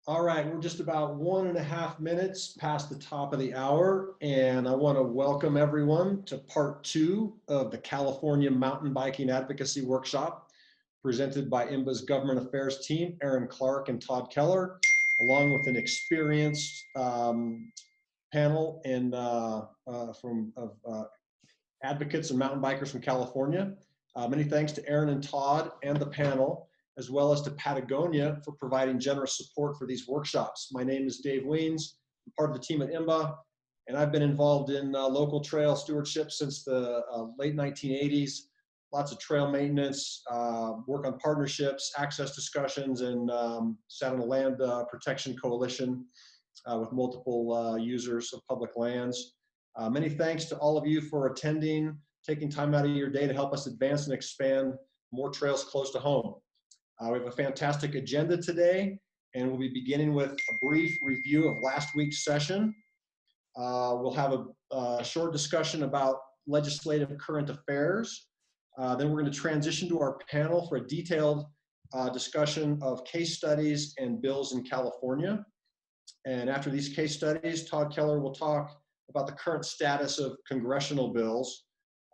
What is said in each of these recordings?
All right, we're just about 1.5 minutes past the top of the hour, and I want to welcome everyone to part 2 of the California Mountain Biking Advocacy Workshop, presented by IMBA's Government Affairs team, Aaron Clark and Todd Keller, along with an experienced panel and advocates and mountain bikers from California. Many thanks to Aaron and Todd and the panel, as well as to Patagonia for providing generous support for these workshops. My name is Dave Weens. I'm part of the team at IMBA, and I've been involved in local trail stewardship since the late 1980s. Lots of trail maintenance, work on partnerships, access discussions, and sat on a land protection coalition with multiple users of public lands. Many thanks to all of you for attending, taking time out of your day to help us advance and expand more trails close to home. We have a fantastic agenda today, and we'll be beginning with a brief review of last week's session. We'll have a short discussion about legislative current affairs. Then we're going to transition to our panel for a detailed discussion of case studies and bills in California. And after these case studies, Todd Keller will talk about the current status of congressional bills,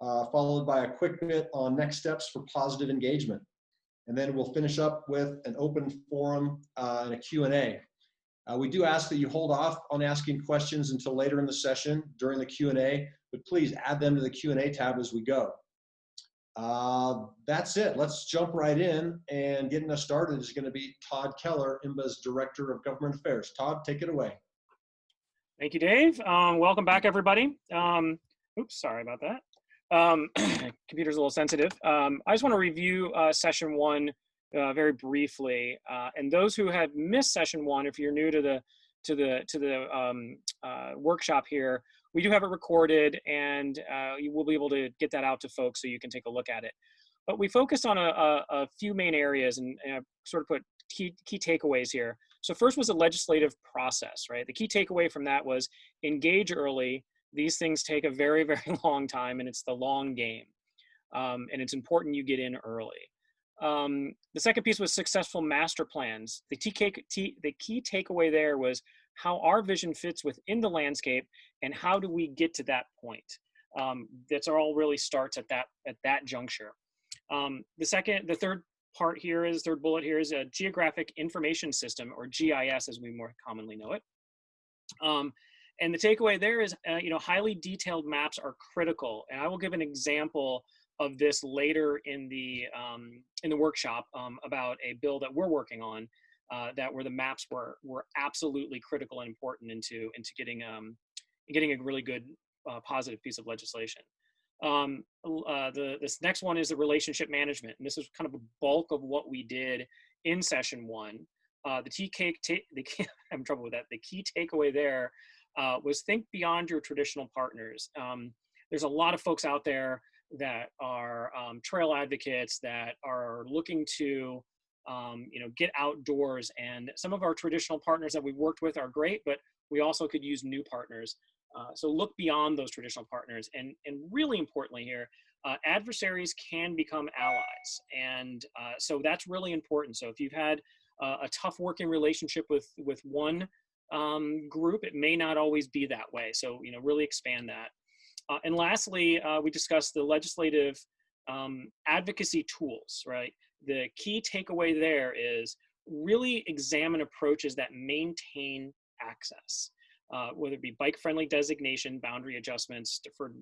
followed by a quick bit on next steps for positive engagement. And then we'll finish up with an open forum and a Q&A. We do ask that you hold off on asking questions until later in the session during the Q&A, but please add them to the Q&A tab as we go. That's it. Let's jump right in, and getting us started is going to be Todd Keller, IMBA's Director of Government Affairs. Todd, take it away. Thank you, Dave. Welcome back, everybody. Oops, sorry about that. Computer's a little sensitive. I just want to review session 1 very briefly. And those who have missed session 1, if you're new to the workshop here, we do have it recorded, and you will be able to get that out to folks so you can take a look at it. But we focused on a few main areas and sort of put key takeaways here. So first was the legislative process, right? The key takeaway from that was engage early. These things take a very, very long time, and it's the long game. And it's important you get in early. The second piece was successful master plans. The key takeaway there was how our vision fits within the landscape and how do we get to that point. That's all really starts at that juncture. The third bullet here is a geographic information system, or GIS as we more commonly know it. And the takeaway there is, highly detailed maps are critical. And I will give an example of this later in the workshop about a bill that we're working on where the maps were absolutely critical and important into getting a really good positive piece of legislation. This next one is the relationship management, and this is kind of a bulk of what we did in session 1. I'm in trouble with that. The key takeaway there was think beyond your traditional partners. There's a lot of folks out there that are trail advocates that are looking to get outdoors, and some of our traditional partners that we've worked with are great, but we also could use new partners. So look beyond those traditional partners, and really importantly here, adversaries can become allies, and so that's really important. So if you've had a tough working relationship with one group, it may not always be that way. So, really expand that. And lastly, we discussed the legislative advocacy tools, right? The key takeaway there is really examine approaches that maintain access, whether it be bike-friendly designation, boundary adjustments, deferred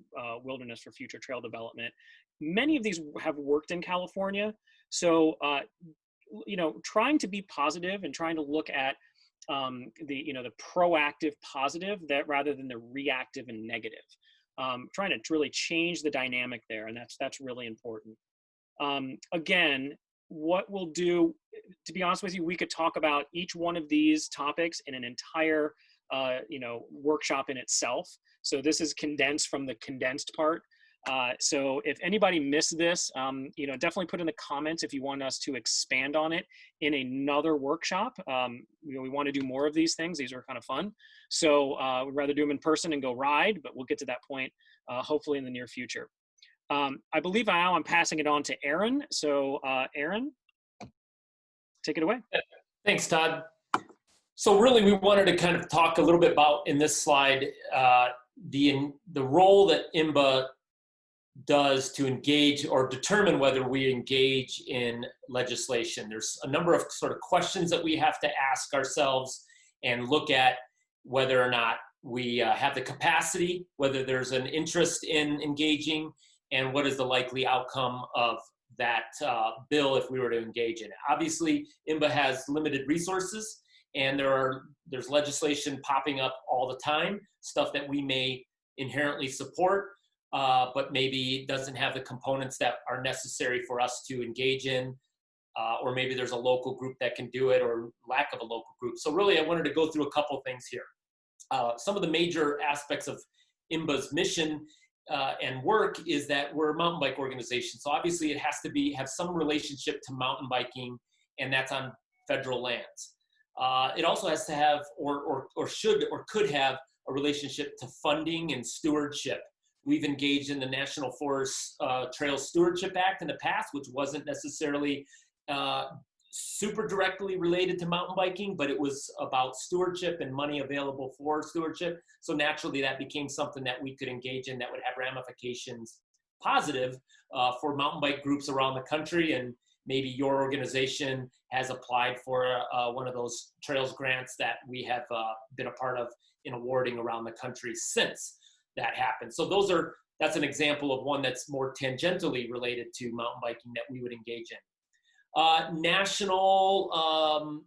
wilderness for future trail development. Many of these have worked in California. So, trying to be positive and trying to look at the proactive positive that rather than the reactive and negative, trying to really change the dynamic there, and that's really important. Again, what we'll do, to be honest with you, we could talk about each one of these topics in an entire workshop in itself. So this is condensed from the condensed part. So if anybody missed this, definitely put in the comments if you want us to expand on it in another workshop. We want to do more of these things. These are kind of fun. So we'd rather do them in person and go ride, but we'll get to that point hopefully in the near future. I believe now I'm passing it on to Aaron. So Aaron, take it away. Thanks, Todd. So really, we wanted to kind of talk a little bit about, in this slide, the role that IMBA does to engage or determine whether we engage in legislation. There's a number of sort of questions that we have to ask ourselves and look at whether or not we have the capacity, whether there's an interest in engaging, and what is the likely outcome of that bill if we were to engage in it. Obviously, IMBA has limited resources, and there's legislation popping up all the time, stuff that we may inherently support, but maybe doesn't have the components that are necessary for us to engage in, or maybe there's a local group that can do it, or lack of a local group. So really, I wanted to go through a couple things here. Some of the major aspects of IMBA's mission and work is that we're a mountain bike organization. So obviously it has to have some relationship to mountain biking, and that's on federal lands. It also has to have, or should, or could have a relationship to funding and stewardship. We've engaged in the National Forest Trail Stewardship Act in the past, which wasn't necessarily super directly related to mountain biking, but it was about stewardship and money available for stewardship. So naturally that became something that we could engage in that would have ramifications positive for mountain bike groups around the country. And maybe your organization has applied for one of those trails grants that we have been a part of in awarding around the country since that happened. So that's an example of one that's more tangentially related to mountain biking that we would engage in. National,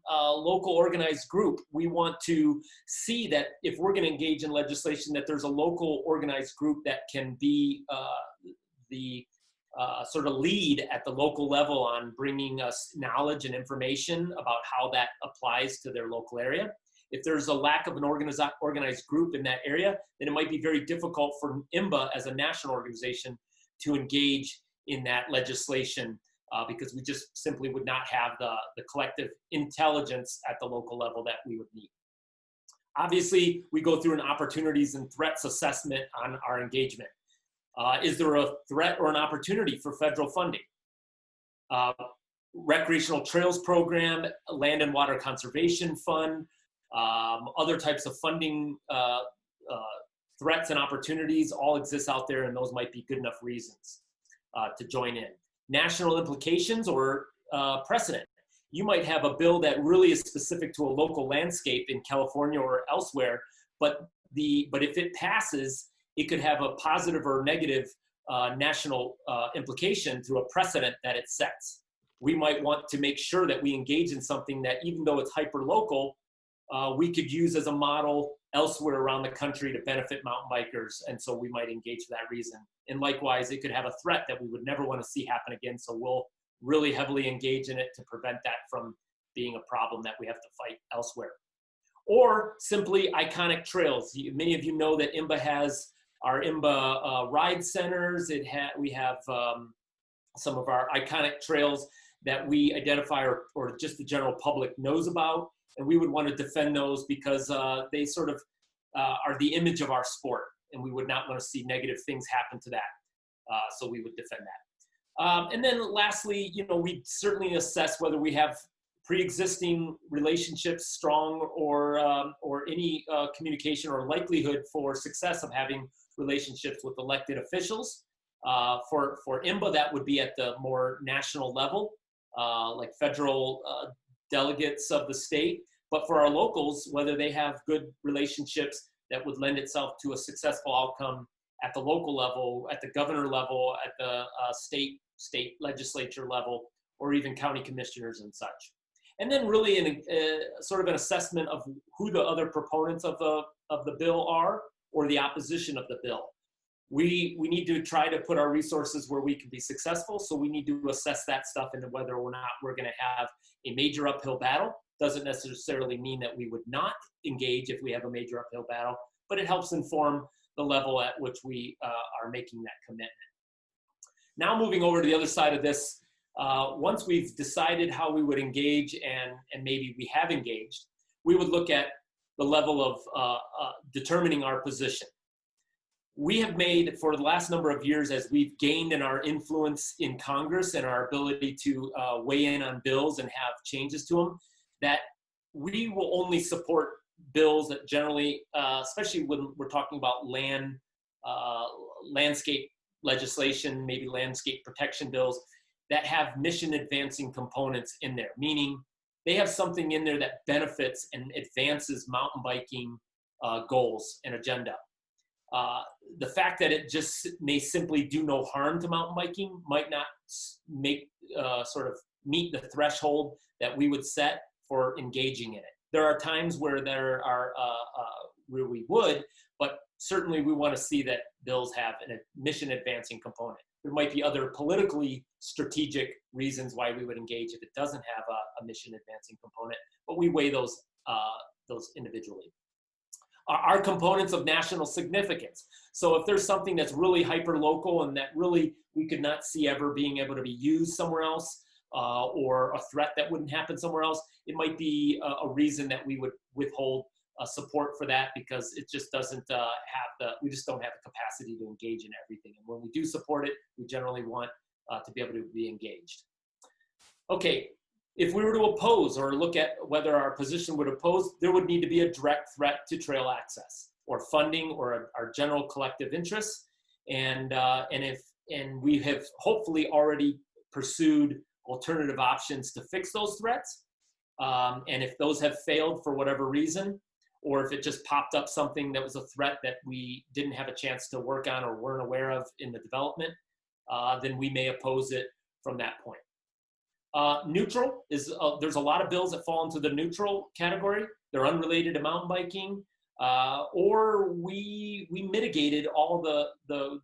local organized group. We want to see that if we're going to engage in legislation, that there's a local organized group that can be the sort of lead at the local level on bringing us knowledge and information about how that applies to their local area. If there's a lack of an organized group in that area, then it might be very difficult for IMBA as a national organization to engage in that legislation because we just simply would not have the collective intelligence at the local level that we would need. Obviously, we go through an opportunities and threats assessment on our engagement. Is there a threat or an opportunity for federal funding? Recreational Trails Program, Land and Water Conservation Fund, other types of funding threats and opportunities all exist out there, and those might be good enough reasons to join in. National implications or precedent. You might have a bill that really is specific to a local landscape in California or elsewhere, but if it passes, it could have a positive or negative national implication through a precedent that it sets. We might want to make sure that we engage in something that, even though it's hyper-local, we could use as a model elsewhere around the country to benefit mountain bikers, and so we might engage for that reason. And likewise, it could have a threat that we would never want to see happen again, so we'll really heavily engage in it to prevent that from being a problem that we have to fight elsewhere. Or simply iconic trails. Many of you know that IMBA has our IMBA ride centers. We have some of our iconic trails that we identify or just the general public knows about. And we would want to defend those because they sort of are the image of our sport. And we would not want to see negative things happen to that. So we would defend that. And then lastly, we certainly assess whether we have pre-existing relationships, strong or any communication or likelihood for success of having relationships with elected officials. For IMBA, that would be at the more national level, like federal delegates of the state. But for our locals, whether they have good relationships that would lend itself to a successful outcome at the local level, at the governor level, at the state legislature level, or even county commissioners and such. And then really sort of an assessment of who the other proponents of the bill are, or the opposition of the bill. We need to try to put our resources where we can be successful, so we need to assess that stuff and whether or not we're going to have a major uphill battle. Doesn't necessarily mean that we would not engage if we have a major uphill battle, but it helps inform the level at which we are making that commitment. Now moving over to the other side of this, once we've decided how we would engage and maybe we have engaged, we would look at the level of determining our position. We have made, for the last number of years, as we've gained in our influence in Congress and our ability to weigh in on bills and have changes to them, that we will only support bills that generally, especially when we're talking about landscape legislation, maybe landscape protection bills that have mission advancing components in there, meaning they have something in there that benefits and advances mountain biking goals and agenda. The fact that it just may simply do no harm to mountain biking might not make sort of meet the threshold that we would set for engaging in it. There are times where where we would, but certainly we want to see that bills have a mission advancing component. There might be other politically strategic reasons why we would engage if it doesn't have a mission advancing component, but we weigh those individually. Are components of national significance. So if there's something that's really hyper local and that really we could not see ever being able to be used somewhere else, or a threat that wouldn't happen somewhere else, it might be a reason that we would withhold support for that, because it just doesn't we just don't have the capacity to engage in everything. And when we do support it, we generally want to be able to be engaged. Okay, if we were to oppose or look at whether our position would oppose, there would need to be a direct threat to trail access or funding or our general collective interests. And we have hopefully already pursued alternative options to fix those threats. And if those have failed for whatever reason, or if it just popped up something that was a threat that we didn't have a chance to work on or weren't aware of in the development, then we may oppose it from that point. Neutral is, there's a lot of bills that fall into the neutral category. They're unrelated to mountain biking, or we mitigated all the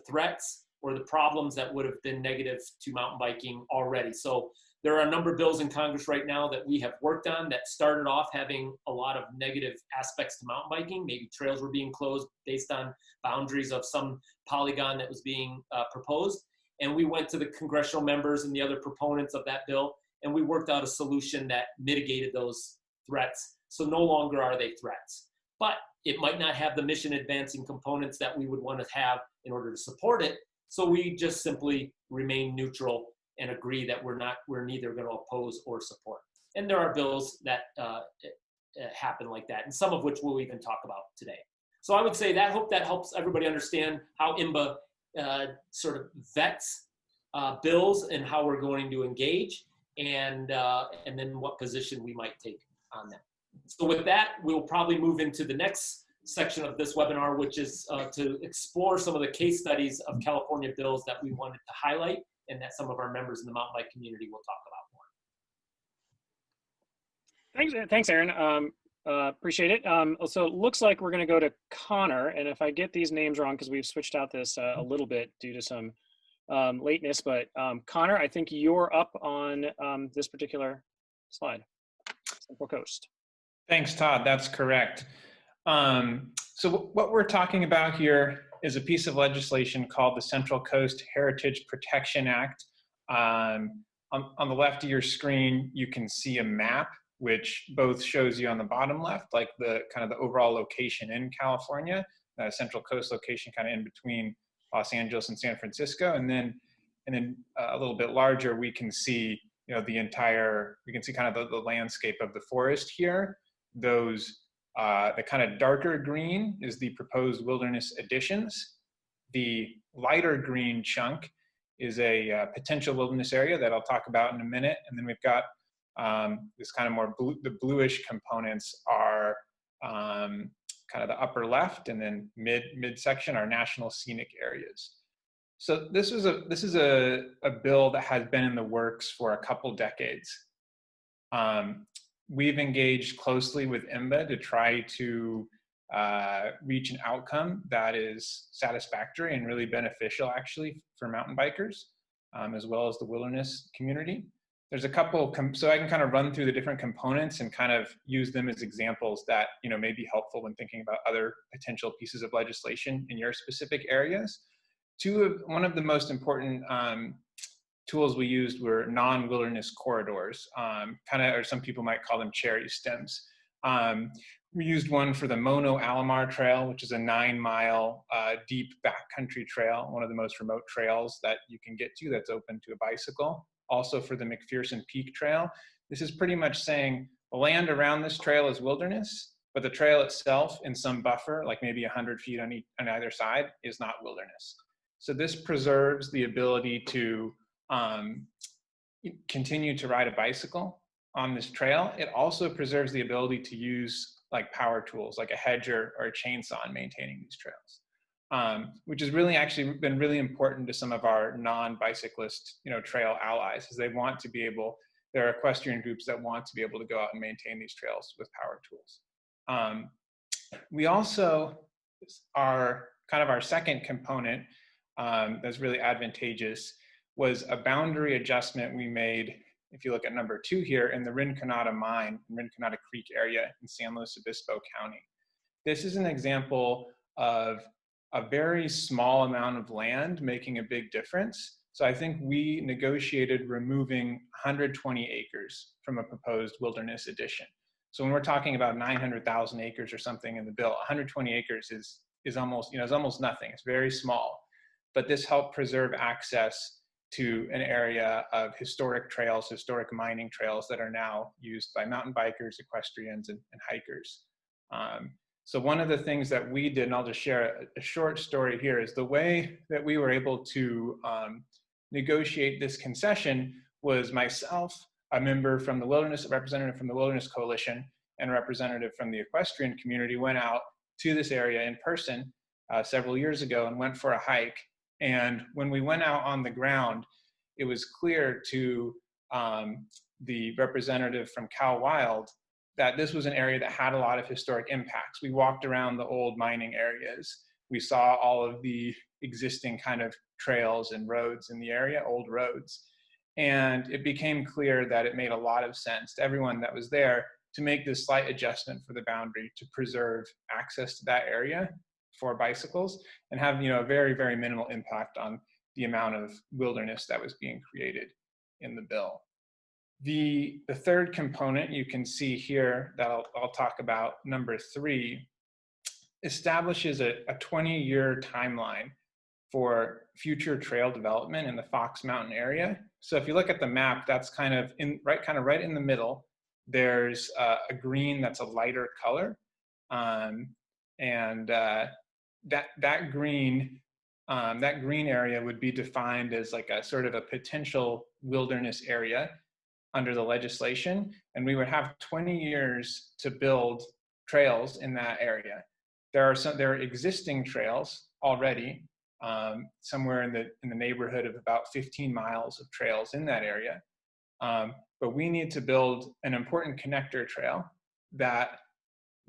threats or the problems that would have been negative to mountain biking already. So there are a number of bills in Congress right now that we have worked on that started off having a lot of negative aspects to mountain biking. Maybe trails were being closed based on boundaries of some polygon that was being proposed. And we went to the congressional members and the other proponents of that bill, and we worked out a solution that mitigated those threats. So no longer are they threats. But it might not have the mission advancing components that we would want to have in order to support it. So we just simply remain neutral and agree that we're neither going to oppose or support. And there are bills that happen like that, and some of which we'll even talk about today. So I would say that, hope that helps everybody understand how IMBA sort of vets bills and how we're going to engage, and then what position we might take on them. So with that, we'll probably move into the next section of this webinar, which is to explore some of the case studies of California bills that we wanted to highlight and that some of our members in the mountain bike community will talk about more. Thanks, Aaron. Appreciate it. So it looks like we're going to go to Connor, and if I get these names wrong, because we've switched out this a little bit due to some lateness, but Connor, I think you're up on this particular slide, Central Coast. Thanks, Todd. That's correct. So what we're talking about here is a piece of legislation called the Central Coast Heritage Protection Act. On the left of your screen, you can see a map, which both shows you on the bottom left, like the kind of the overall location in California, Central Coast location kind of in between Los Angeles and San Francisco. And then a little bit larger, we can see, you know, we can see kind of the landscape of the forest here. Those, the kind of darker green is the proposed wilderness additions. The lighter green chunk is a potential wilderness area that I'll talk about in a minute. And then we've got this kind of more the bluish components are kind of the upper left, and then midsection are national scenic areas. So this is a bill that has been in the works for a couple decades. We've engaged closely with IMBA to try to reach an outcome that is satisfactory and really beneficial actually for mountain bikers, as well as the wilderness community. There's a couple, so I can kind of run through the different components and kind of use them as examples that, you know, may be helpful when thinking about other potential pieces of legislation in your specific areas. One of the most important tools we used were non-wilderness corridors, or some people might call them cherry stems. We used one for the Mono Alomar Trail, which is a 9-mile deep backcountry trail, one of the most remote trails that you can get to that's open to a bicycle. Also for the Mcpherson Peak Trail. This is pretty much saying, The land around this trail is wilderness, but the trail itself in some buffer, like maybe 100 feet on either side, is not wilderness. So this preserves the ability to continue to ride a bicycle on this trail. It also preserves the ability to use like power tools, like a hedger or a chainsaw in maintaining these trails, which has really actually been really important to some of our non-bicyclist, trail allies, is they want to be able, there are equestrian groups that want to be able to go out and maintain these trails with power tools. We also are kind of our second component that's really advantageous was a boundary adjustment we made, if you look at number 2 here, in the Rinconada mine, Rinconada Creek area in San Luis Obispo County. This is an example of a very small amount of land making a big difference. So I think we negotiated removing 120 acres from a proposed wilderness addition. So when we're talking about 900,000 acres or something in the bill, 120 acres is almost, is almost nothing. It's very small, but this helped preserve access to an area of historic trails, historic mining trails that are now used by mountain bikers, equestrians, and hikers. So one of the things that we did, and I'll just share a short story here, is the way that we were able to negotiate this concession was myself, a member from the Wilderness, a representative from the Wilderness Coalition, and a representative from the equestrian community went out to this area in person several years ago and went for a hike. And when we went out on the ground, it was clear to the representative from Cal Wild that this was an area that had a lot of historic impacts. We walked around the old mining areas. We saw all of the existing kind of trails and roads in the area, old roads. And it became clear that it made a lot of sense to everyone that was there to make this slight adjustment for the boundary to preserve access to that area for bicycles and have, a very, very minimal impact on the amount of wilderness that was being created in the bill. The third component you can see here that I'll talk about, number 3, establishes a 20-year timeline for future trail development in the Fox Mountain area. So if you look at the map, that's kind of right in the middle. There's a green that's a lighter color, that green area would be defined as like a sort of a potential wilderness area under the legislation, and we would have 20 years to build trails in that area. There are existing trails already, somewhere in the neighborhood of about 15 miles of trails in that area, but we need to build an important connector trail that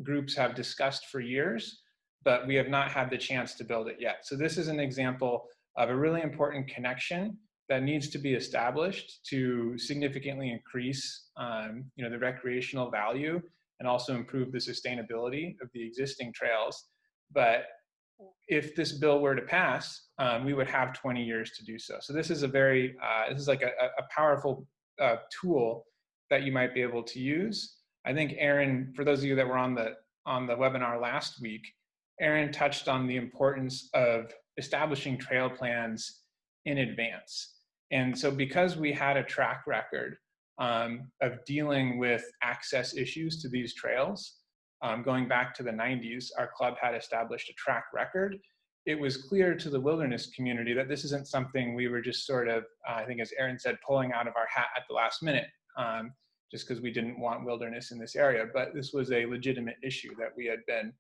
groups have discussed for years, but we have not had the chance to build it yet. So this is an example of a really important connection that needs to be established to significantly increase the recreational value and also improve the sustainability of the existing trails. But if this bill were to pass, we would have 20 years to do so. So this is this is like a powerful tool that you might be able to use. I think Aaron, for those of you that were on the webinar last week, Aaron touched on the importance of establishing trail plans in advance. And so because we had a track record of dealing with access issues to these trails, going back to the 90s, our club had established a track record. It was clear to the wilderness community that this isn't something we were just sort of, I think as Aaron said, pulling out of our hat at the last minute, just because we didn't want wilderness in this area. But this was a legitimate issue that we had been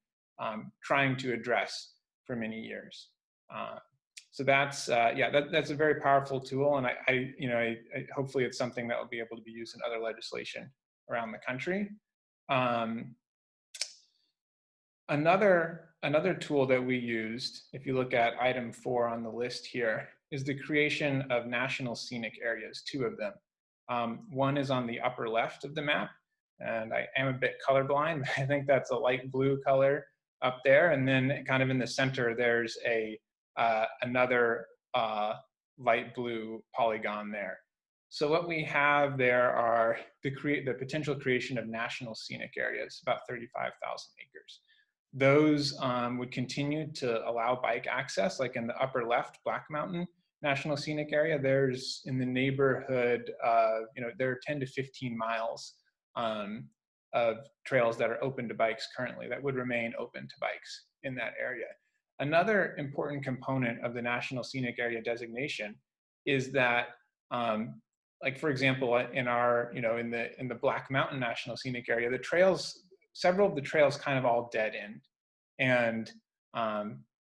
trying to address for many years. So that's that's a very powerful tool, and I hopefully it's something that will be able to be used in other legislation around the country. Another tool that we used, if you look at item 4 on the list here, is the creation of national scenic areas, 2 of them. One is on the upper left of the map, and I am a bit colorblind, but I think that's a light blue color up there, and then kind of in the center there's another light blue polygon there. So what we have there are the potential creation of national scenic areas, about 35,000 acres. Those would continue to allow bike access, like in the upper left, Black Mountain National Scenic Area. There's in the neighborhood, there are 10 to 15 miles of trails that are open to bikes currently that would remain open to bikes in that area. Another important component of the National Scenic Area designation is that, like for example, in our, in the Black Mountain National Scenic Area, the trails, several of the trails kind of all dead end, and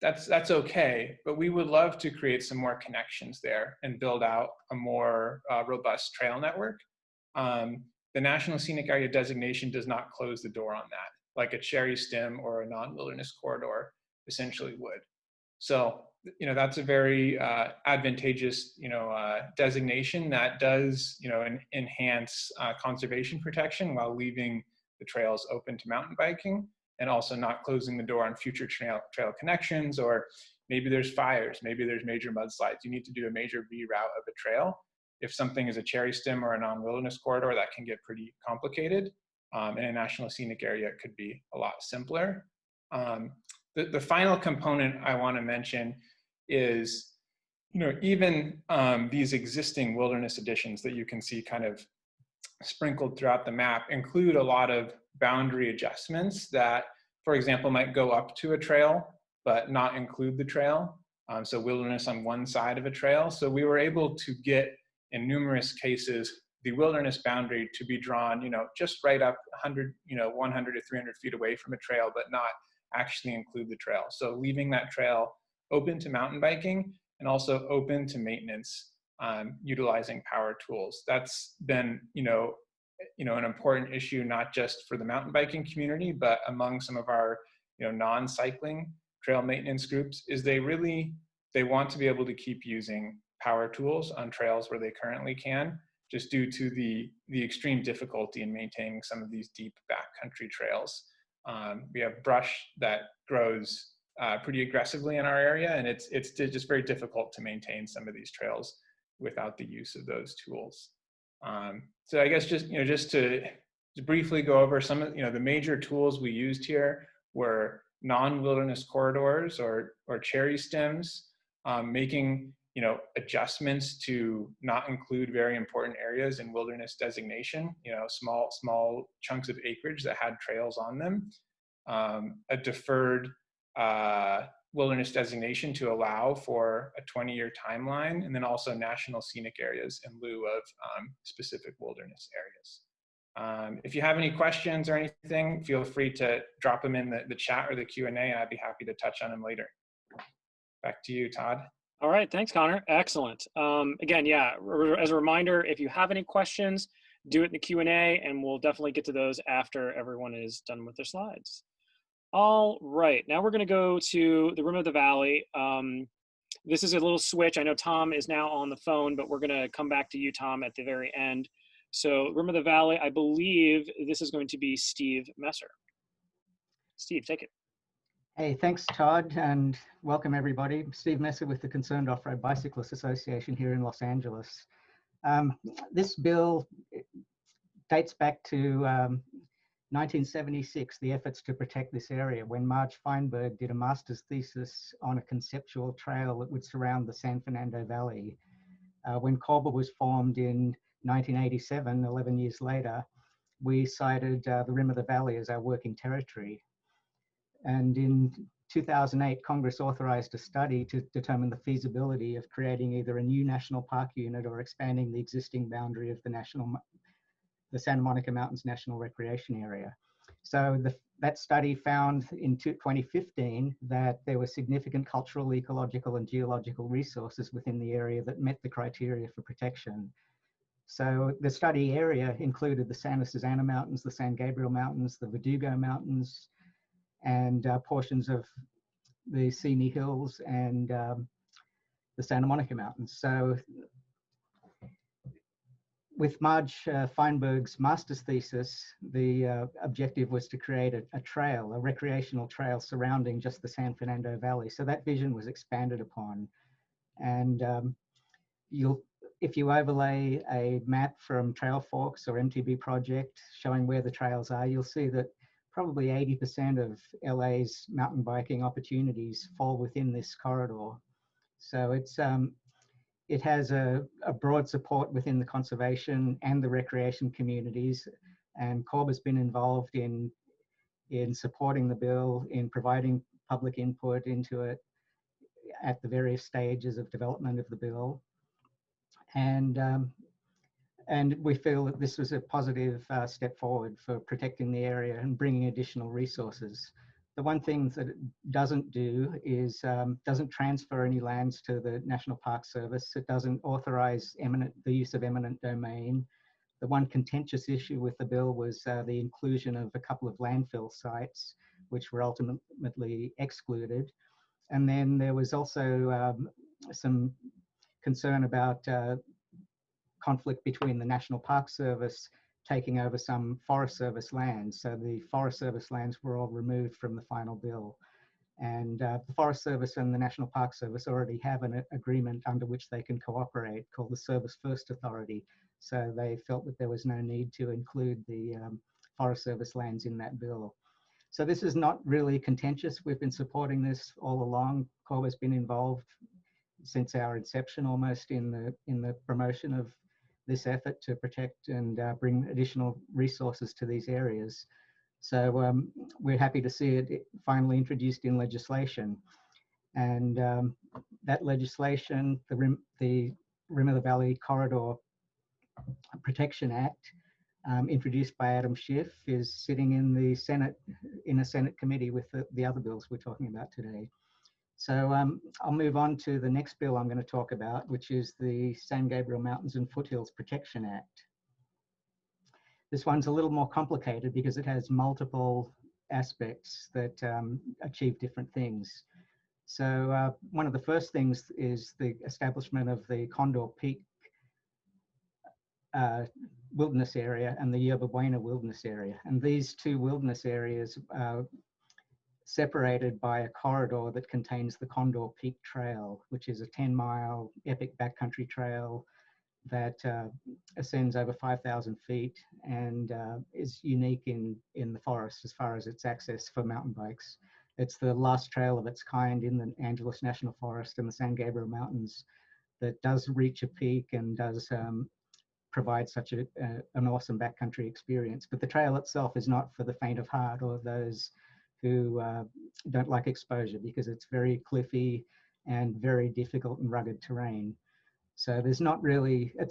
that's okay. But we would love to create some more connections there and build out a more robust trail network. The National Scenic Area designation does not close the door on that, like a cherry stem or a non-wilderness corridor essentially would. So, that's a very advantageous, designation that does, enhance conservation protection while leaving the trails open to mountain biking, and also not closing the door on future trail connections, or maybe there's fires, maybe there's major mudslides. You need to do a major reroute of a trail. If something is a cherry stem or a non-wilderness corridor, that can get pretty complicated. In a National Scenic Area, it could be a lot simpler. The final component I want to mention is, even these existing wilderness additions that you can see kind of sprinkled throughout the map include a lot of boundary adjustments that, for example, might go up to a trail, but not include the trail. So wilderness on one side of a trail. So we were able to get, in numerous cases, the wilderness boundary to be drawn, just right up 100, 100 to 300 feet away from a trail, but not actually include the trail. So leaving that trail open to mountain biking and also open to maintenance, utilizing power tools. That's been, an important issue, not just for the mountain biking community, but among some of our, non-cycling trail maintenance groups, is they want to be able to keep using power tools on trails where they currently can, just due to the extreme difficulty in maintaining some of these deep backcountry trails. We have brush that grows pretty aggressively in our area, and it's just very difficult to maintain some of these trails without the use of those tools. So I guess just to briefly go over some of the major tools we used here were non-wilderness corridors or cherry stems, making adjustments to not include very important areas in wilderness designation, small chunks of acreage that had trails on them, a deferred wilderness designation to allow for a 20-year timeline, and then also national scenic areas in lieu of specific wilderness areas. If you have any questions or anything, feel free to drop them in the chat or the Q&A, and I'd be happy to touch on them later. Back to you, Todd. All right, thanks, Connor. Excellent. Again, yeah, as a reminder, if you have any questions, do it in the Q&A, and we'll definitely get to those after everyone is done with their slides. All right, now we're going to go to the Rim of the Valley. This is a little switch. I know Tom is now on the phone, but we're going to come back to you, Tom, at the very end. So Rim of the Valley, I believe this is going to be Steve Messer. Steve, take it. Hey, thanks, Todd, and welcome everybody. Steve Messer with the Concerned Off-Road Bicyclist Association here in Los Angeles. This bill dates back to 1976, the efforts to protect this area, when Marge Feinberg did a master's thesis on a conceptual trail that would surround the San Fernando Valley. When COBA was formed in 1987, 11 years later, we cited the Rim of the Valley as our working territory. And in 2008, Congress authorized a study to determine the feasibility of creating either a new national park unit or expanding the existing boundary of the Santa Monica Mountains National Recreation Area. So that study found in 2015 that there were significant cultural, ecological, and geological resources within the area that met the criteria for protection. So the study area included the Santa Susana Mountains, the San Gabriel Mountains, the Verdugo Mountains, and portions of the Simi Hills and the Santa Monica Mountains. So with Marge Feinberg's master's thesis, the objective was to create a trail, a recreational trail surrounding just the San Fernando Valley. So that vision was expanded upon. And if you overlay a map from Trail Forks or MTB Project showing where the trails are, you'll see that probably 80% of LA's mountain biking opportunities fall within this corridor. So it has a broad support within the conservation and the recreation communities, And CORB has been involved in supporting the bill, in providing public input into it at the various stages of development of the bill. And we feel that this was a positive step forward for protecting the area and bringing additional resources. The one thing that it doesn't do is doesn't transfer any lands to the National Park Service. It doesn't authorize the use of eminent domain. The one contentious issue with the bill was the inclusion of a couple of landfill sites, which were ultimately excluded. And then there was also some concern about conflict between the National Park Service taking over some Forest Service lands. So the Forest Service lands were all removed from the final bill. And the Forest Service and the National Park Service already have an agreement under which they can cooperate called the Service First Authority. So they felt that there was no need to include the Forest Service lands in that bill. So this is not really contentious. We've been supporting this all along. CORB has been involved since our inception almost in the promotion of this effort to protect and bring additional resources to these areas. So we're happy to see it finally introduced in legislation. And that legislation, the Rim of the Valley Corridor Protection Act, introduced by Adam Schiff, is sitting in the Senate, in a Senate committee with the other bills we're talking about today. So I'll move on to the next bill I'm going to talk about, which is the San Gabriel Mountains and Foothills Protection Act. This one's a little more complicated because it has multiple aspects that achieve different things. So one of the first things is the establishment of the Condor Peak wilderness area and the Yerba Buena wilderness area. And these two wilderness areas are separated by a corridor that contains the Condor Peak Trail, which is a 10-mile epic backcountry trail that ascends over 5,000 feet and is unique in the forest as far as its access for mountain bikes. It's the last trail of its kind in the Angeles National Forest and the San Gabriel Mountains that does reach a peak and does provide such an awesome backcountry experience. But the trail itself is not for the faint of heart or those who don't like exposure, because it's very cliffy and very difficult and rugged terrain. So it's not really a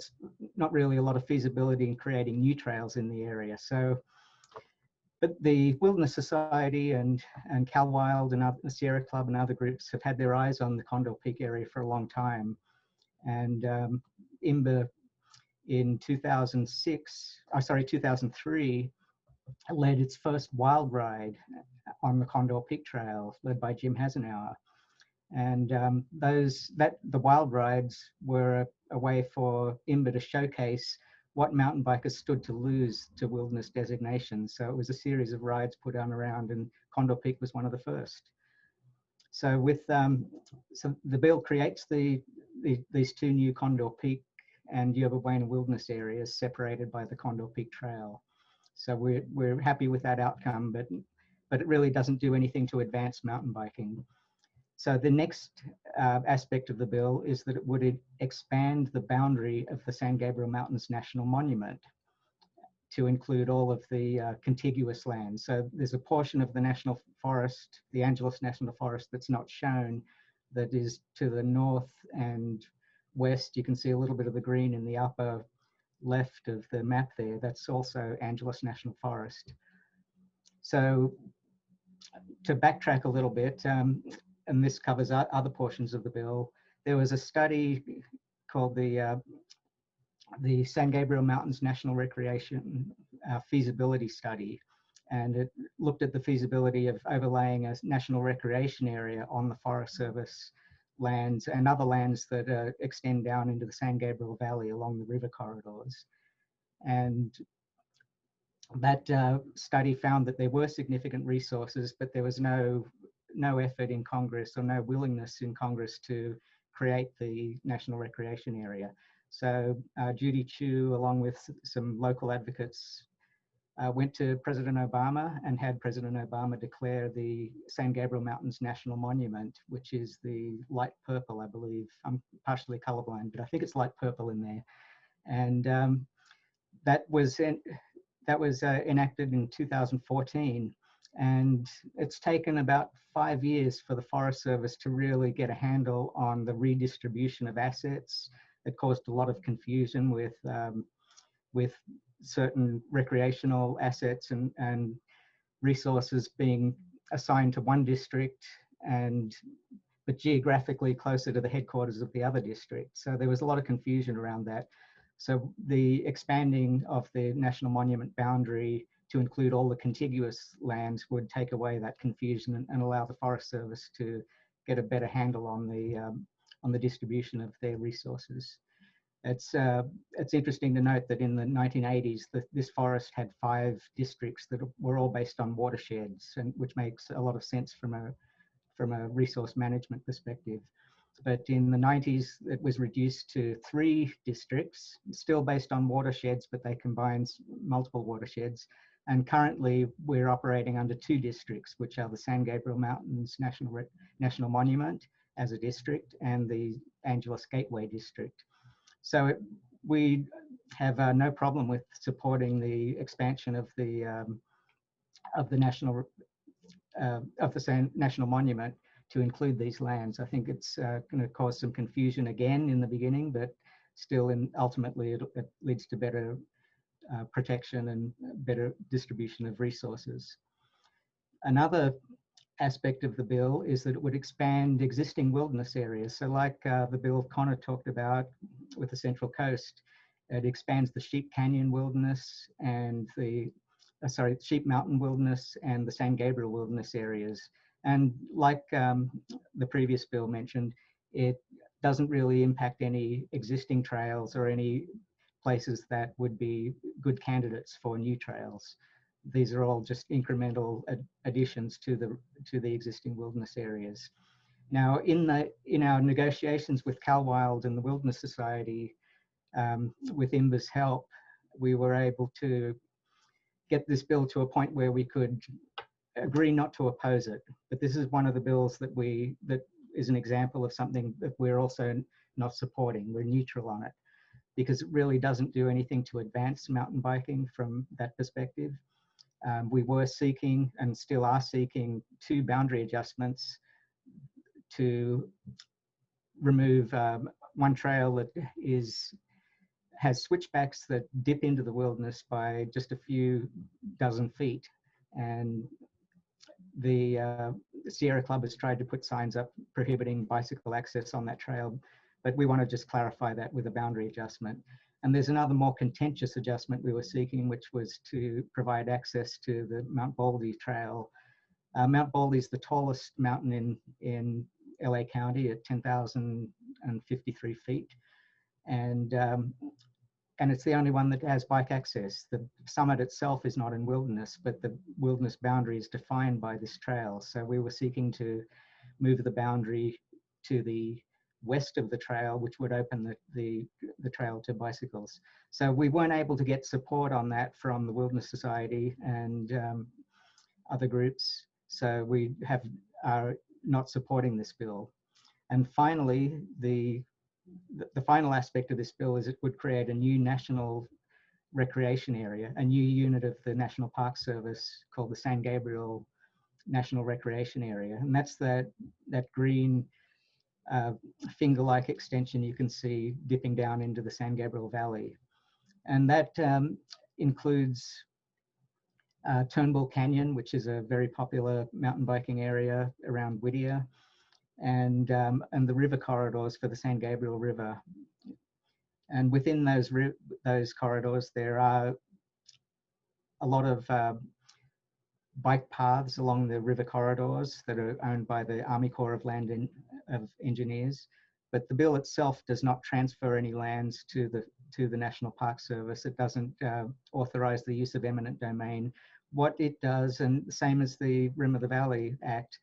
lot of feasibility in creating new trails in the area. So, but the Wilderness Society and Cal Wild and the Sierra Club and other groups have had their eyes on the Condor Peak area for a long time. And IMBA in 2003 led its first wild ride on the Condor Peak Trail, led by Jim Hasenauer. And the wild rides were a way for IMBA to showcase what mountain bikers stood to lose to wilderness designations. So it was a series of rides put on around, and Condor Peak was one of the first. So so the bill creates these two new Condor Peak and Yerba Buena wilderness areas separated by the Condor Peak Trail. So we're happy with that outcome, but it really doesn't do anything to advance mountain biking. So the next aspect of the bill is that it would expand the boundary of the San Gabriel Mountains National Monument to include all of the contiguous lands. So there's a portion of the National Forest, the Angeles National Forest, that's not shown, that is to the north and west. You can see a little bit of the green in the upper left of the map there. That's also Angeles National Forest. So to backtrack a little bit, and this covers other portions of the bill, there was a study called the San Gabriel Mountains National Recreation Feasibility Study, and it looked at the feasibility of overlaying a national recreation area on the Forest Service lands and other lands that extend down into the San Gabriel Valley along the river corridors. And that study found that there were significant resources, but there was no effort in Congress or no willingness in Congress to create the national recreation area. So Judy Chu, along with some local advocates, went to President Obama and had President Obama declare the San Gabriel Mountains National Monument, which is the light purple, I believe. I'm partially colorblind, but I think it's light purple in there. And that was that was enacted in 2014, and it's taken about 5 years for the Forest Service to really get a handle on the redistribution of assets. It caused a lot of confusion with certain recreational assets and resources being assigned to one district, but geographically closer to the headquarters of the other district. So there was a lot of confusion around that. So the expanding of the national monument boundary to include all the contiguous lands would take away that confusion and allow the Forest Service to get a better handle on the distribution of their resources. It's interesting to note that in the 1980s, this forest had 5 districts that were all based on watersheds, and which makes a lot of sense from a resource management perspective. But in the 90s, it was reduced to 3 districts, still based on watersheds, but they combined multiple watersheds. And currently, we're operating under 2 districts, which are the San Gabriel Mountains National Monument as a district and the Angeles Gateway District. So we have no problem with supporting the expansion of the national monument to include these lands. I think it's going to cause some confusion again in the beginning, but still, ultimately, it leads to better protection and better distribution of resources. Another aspect of the bill is that it would expand existing wilderness areas. So like the bill Connor talked about with the Central Coast, it expands the Sheep Canyon Wilderness and Sheep Mountain Wilderness and the San Gabriel Wilderness areas. And like the previous bill mentioned, it doesn't really impact any existing trails or any places that would be good candidates for new trails. These are all just incremental additions to the existing wilderness areas. Now, in our negotiations with CalWild and the Wilderness Society, with IMBA's help, we were able to get this bill to a point where we could agree not to oppose it. But this is one of the bills that is an example of something that we're also not supporting. We're neutral on it because it really doesn't do anything to advance mountain biking from that perspective. We were seeking and still are seeking 2 boundary adjustments to remove one trail that has switchbacks that dip into the wilderness by just a few dozen feet. And the Sierra Club has tried to put signs up prohibiting bicycle access on that trail, but we want to just clarify that with a boundary adjustment. And there's another more contentious adjustment we were seeking, which was to provide access to the Mount Baldy trail. Mount Baldy is the tallest mountain in LA County at 10,053 feet. And it's the only one that has bike access. The summit itself is not in wilderness, but the wilderness boundary is defined by this trail. So we were seeking to move the boundary to the west of the trail, which would open the trail to bicycles. So we weren't able to get support on that from the Wilderness Society and other groups. So we are not supporting this bill. And finally, the final aspect of this bill is it would create a new national recreation area, a new unit of the National Park Service called the San Gabriel National Recreation Area. And that's that green finger-like extension you can see dipping down into the San Gabriel Valley. And that includes Turnbull Canyon, which is a very popular mountain biking area around Whittier, and the river corridors for the San Gabriel River. And within those corridors, there are a lot of bike paths along the river corridors that are owned by the Army Corps of Land of Engineers. But the bill itself does not transfer any lands to the National Park Service. It doesn't authorize the use of eminent domain. What it does, and the same as the Rim of the Valley Act,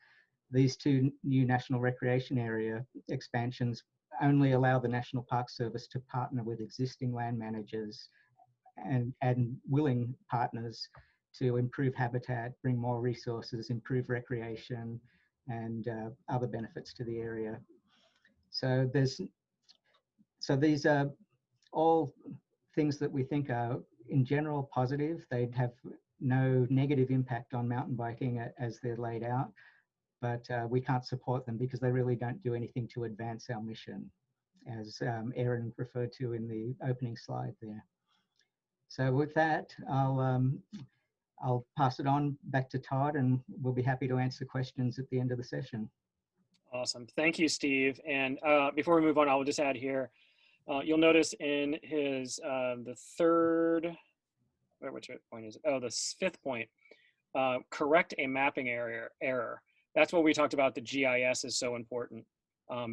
these 2 new National Recreation Area expansions only allow the National Park Service to partner with existing land managers and willing partners to improve habitat, bring more resources, improve recreation, and other benefits to the area. So these are all things that we think are in general positive. They'd have no negative impact on mountain biking as they're laid out, but we can't support them because they really don't do anything to advance our mission, as Aaron referred to in the opening slide there. So with that, I'll pass it on back to Todd, and we'll be happy to answer questions at the end of the session. Awesome. Thank you, Steve. And before we move on, I will just add here, you'll notice in his, the third, which point is it? Oh, the fifth point, correct a mapping error. That's what we talked about. The GIS is so important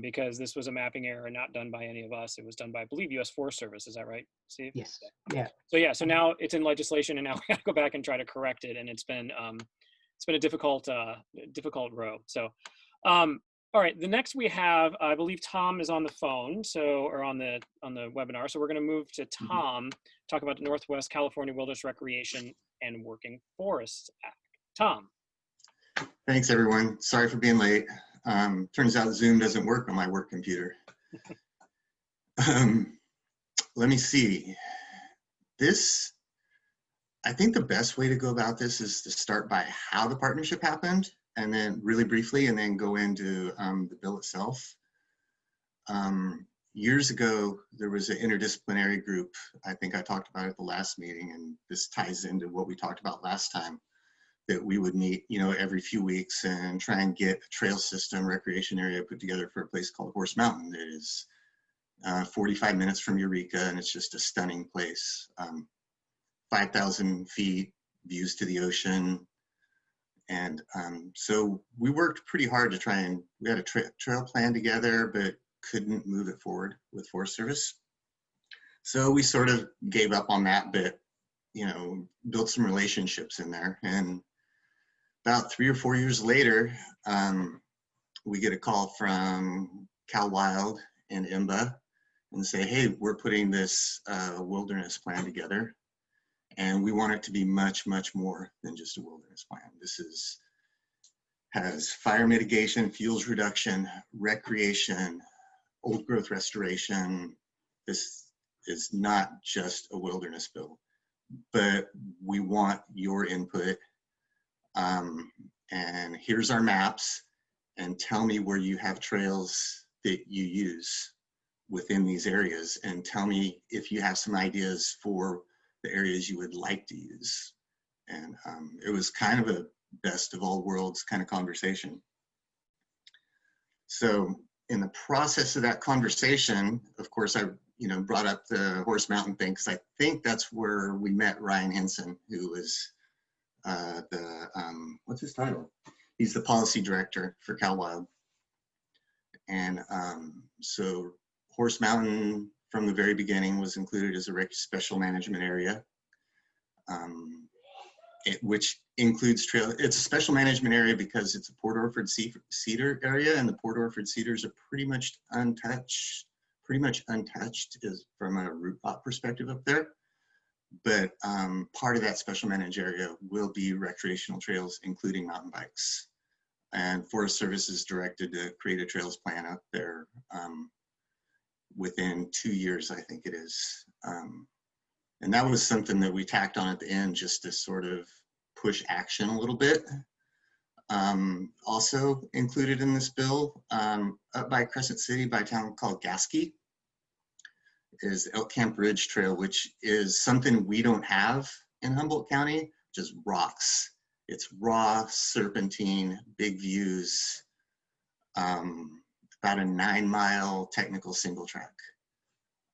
because this was a mapping error not done by any of us. It was done by, I believe, U.S. Forest Service. Is that right, Steve? Yes. Yeah. So yeah, so now it's in legislation, and now we have to go back and try to correct it, and it's been a difficult row. So, all right, the next we have, I believe Tom is on the phone, or on the webinar. So we're going to move to Tom, talk about the Northwest California Wilderness Recreation and Working Forests Act. Tom. Thanks, everyone. Sorry for being late. Turns out Zoom doesn't work on my work computer. Let me see. I think the best way to go about this is to start by how the partnership happened, and then really briefly, and then go into the bill itself. Years ago, there was an interdisciplinary group. I think I talked about it at the last meeting, and this ties into what we talked about last time, that we would meet, every few weeks and try and get a trail system, recreation area put together for a place called Horse Mountain. It is 45 minutes from Eureka, and it's just a stunning place. 5,000 feet, views to the ocean. And so we worked pretty hard to try and, we had a trail plan together, but couldn't move it forward with Forest Service. So we sort of gave up on that, but, built some relationships in there. And about 3 or 4 years later, we get a call from Cal Wild and IMBA and say, hey, we're putting this wilderness plan together. And we want it to be much, much more than just a wilderness plan. This has fire mitigation, fuels reduction, recreation, old growth restoration. This is not just a wilderness bill, but we want your input. And here's our maps, and tell me where you have trails that you use within these areas, and tell me if you have some ideas for the areas you would like to use. And it was kind of a best of all worlds kind of conversation. So in the process of that conversation, of course, I brought up the Horse Mountain thing, because I think that's where we met Ryan Henson, who was what's his title? He's the policy director for Cal Wild. And so Horse Mountain from the very beginning was included as a special management area, which includes trail. It's a special management area because it's a Port Orford cedar area, and the Port Orford cedars are pretty much untouched is from a root plot perspective up there. But part of that special managed area will be recreational trails, including mountain bikes. And Forest Service is directed to create a trails plan up there within 2 years, I think it is. And that was something that we tacked on at the end just to sort of push action a little bit. Also included in this bill, up by Crescent City, by a town called Gasky, is the Elk Camp Ridge Trail, which is something we don't have in Humboldt County, just rocks. It's raw, serpentine, big views, about a 9-mile technical single track.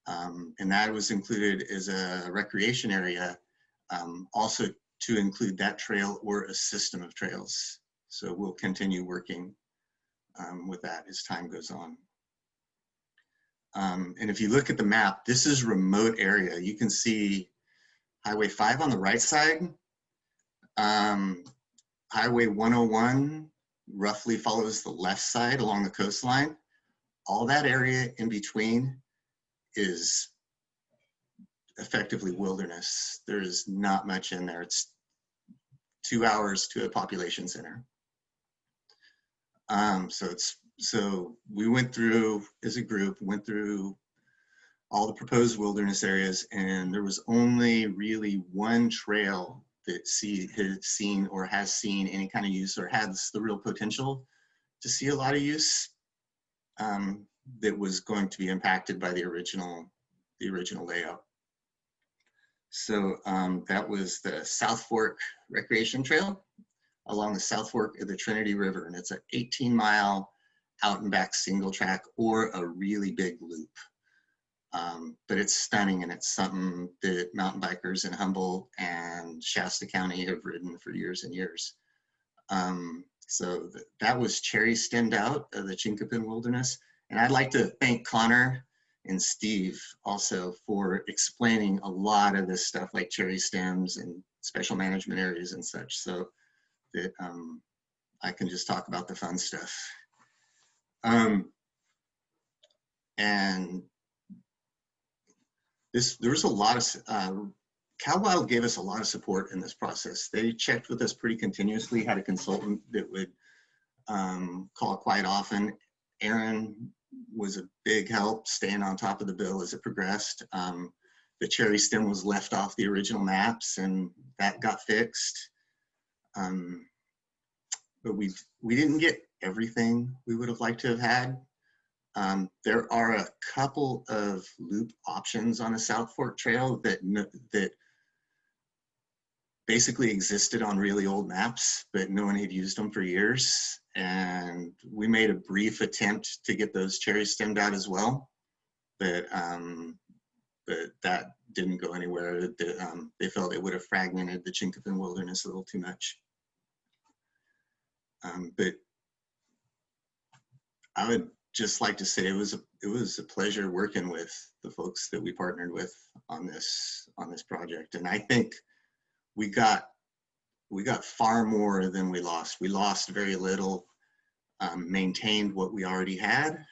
And that was included as a recreation area, also to include that trail or a system of trails. So we'll continue working with that as time goes on. And if you look at the map, this is remote area. You can see Highway 5 on the right side. Highway 101 roughly follows the left side along the coastline. All that area in between is effectively wilderness. There's not much in there. It's 2 hours to a population center. So we went through, as a group, all the proposed wilderness areas, and there was only really one trail that had seen or has seen any kind of use or has the real potential to see a lot of use, that was going to be impacted by the original layout. So that was the South Fork Recreation Trail along the South Fork of the Trinity River, and it's an 18-mile out and back single track or a really big loop. But it's stunning, and it's something that mountain bikers in Humboldt and Shasta County have ridden for years and years. So that was cherry stemmed out of the Chinkapin Wilderness. And I'd like to thank Connor and Steve also for explaining a lot of this stuff like cherry stems and special management areas and such, so that I can just talk about the fun stuff. And there was a lot of, Cal Wild gave us a lot of support in this process. They checked with us pretty continuously, had a consultant that would call quite often. Aaron was a big help staying on top of the bill as it progressed. The cherry stem was left off the original maps, and that got fixed. But we didn't get everything we would have liked to have had. There are a couple of loop options on the South Fork Trail that basically existed on really old maps, but no one had used them for years. And we made a brief attempt to get those cherries stemmed out as well, but that didn't go anywhere. They felt it would have fragmented the Chinkapin Wilderness a little too much. But I would just like to say it was a pleasure working with the folks that we partnered with on this project, and I think we got far more than we lost. We lost very little, maintained what we already had,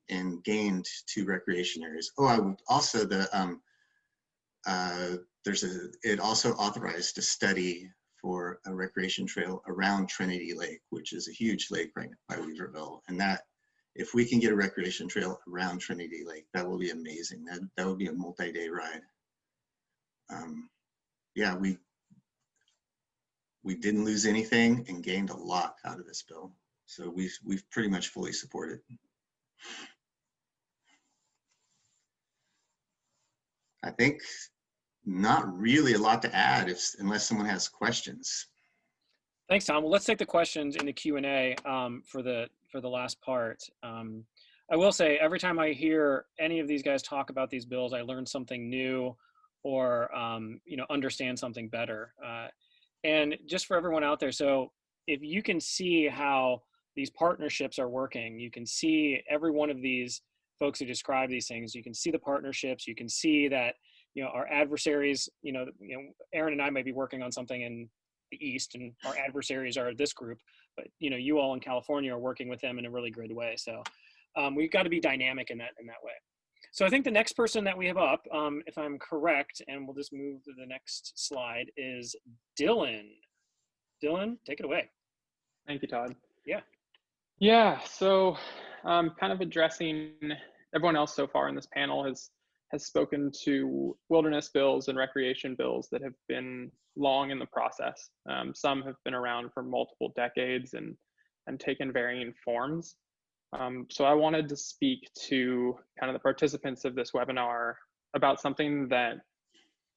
and gained 2 recreation areas. Oh, I would also it also authorized a study for a recreation trail around Trinity Lake, which is a huge lake right by Weaverville, and that, if we can get a recreation trail around Trinity Lake, that will be amazing. That would be a multi-day ride. Yeah, we didn't lose anything and gained a lot out of this bill. So we've pretty much fully supported. I think not really a lot to add unless someone has questions. Thanks, Tom. Well, let's take the questions in the Q&A for the last part. I will say, every time I hear any of these guys talk about these bills, I learn something new or understand something better. And just for everyone out there, so if you can see how these partnerships are working, you can see every one of these folks who describe these things, you can see the partnerships, you can see that our adversaries, Aaron and I might be working on something in the East, and our adversaries are this group, but you all in California are working with them in a really good way. So we've got to be dynamic in that way. So I think the next person that we have up, if I'm correct, and we'll just move to the next slide, is Dylan. Dylan, take it away. Thank you, Todd. Yeah. Yeah, so kind of addressing, everyone else so far in this panel has spoken to wilderness bills and recreation bills that have been long in the process. Some have been around for multiple decades and taken varying forms. So I wanted to speak to kind of the participants of this webinar about something that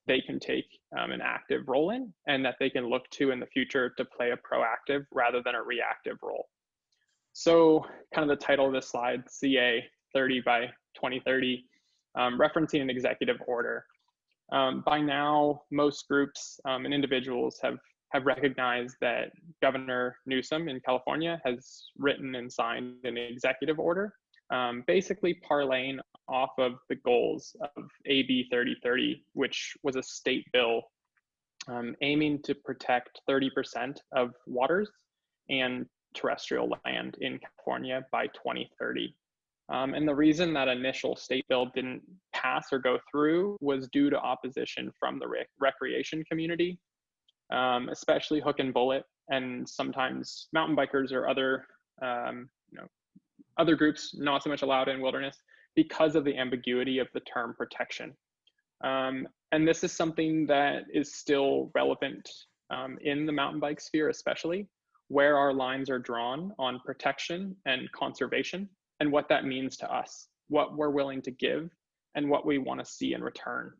they can take an active role in, and that they can look to in the future to play a proactive rather than a reactive role. So kind of the title of this slide, CA 30 by 2030, referencing an executive order. By now, most groups and individuals have recognized that Governor Newsom in California has written and signed an executive order, basically parlaying off of the goals of AB 3030, which was a state bill aiming to protect 30% of waters and terrestrial land in California by 2030. And the reason that initial state bill didn't pass or go through was due to opposition from the recreation community, especially hook and bullet, and sometimes mountain bikers or other, other groups not so much allowed in wilderness. because of the ambiguity of the term protection. And this is something that is still relevant in the mountain bike sphere, especially where our lines are drawn on protection and conservation and what that means to us, what we're willing to give and what we want to see in return.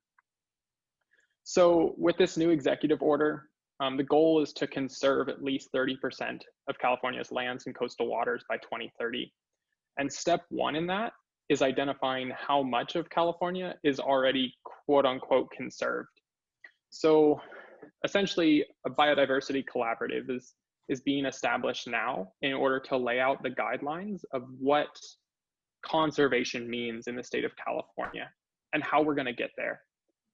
So with this new executive order, the goal is to conserve at least 30% of California's lands and coastal waters by 2030. And step one in that is identifying how much of California is already quote unquote conserved. So essentially a biodiversity collaborative is being established now in order to lay out the guidelines of what conservation means in the state of California and how we're going to get there.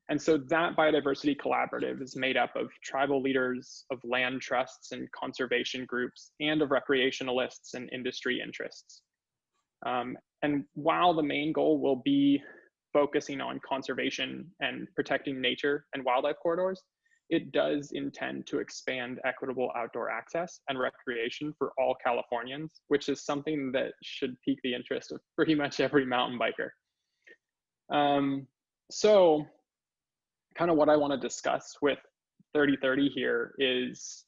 And so that biodiversity collaborative is made up of tribal leaders, of land trusts and conservation groups, and of recreationalists and industry interests. And while the main goal will be focusing on conservation and protecting nature and wildlife corridors, it does intend to expand equitable outdoor access and recreation for all Californians, which is something that should pique the interest of pretty much every mountain biker. So kind of what I want to discuss with 3030 here is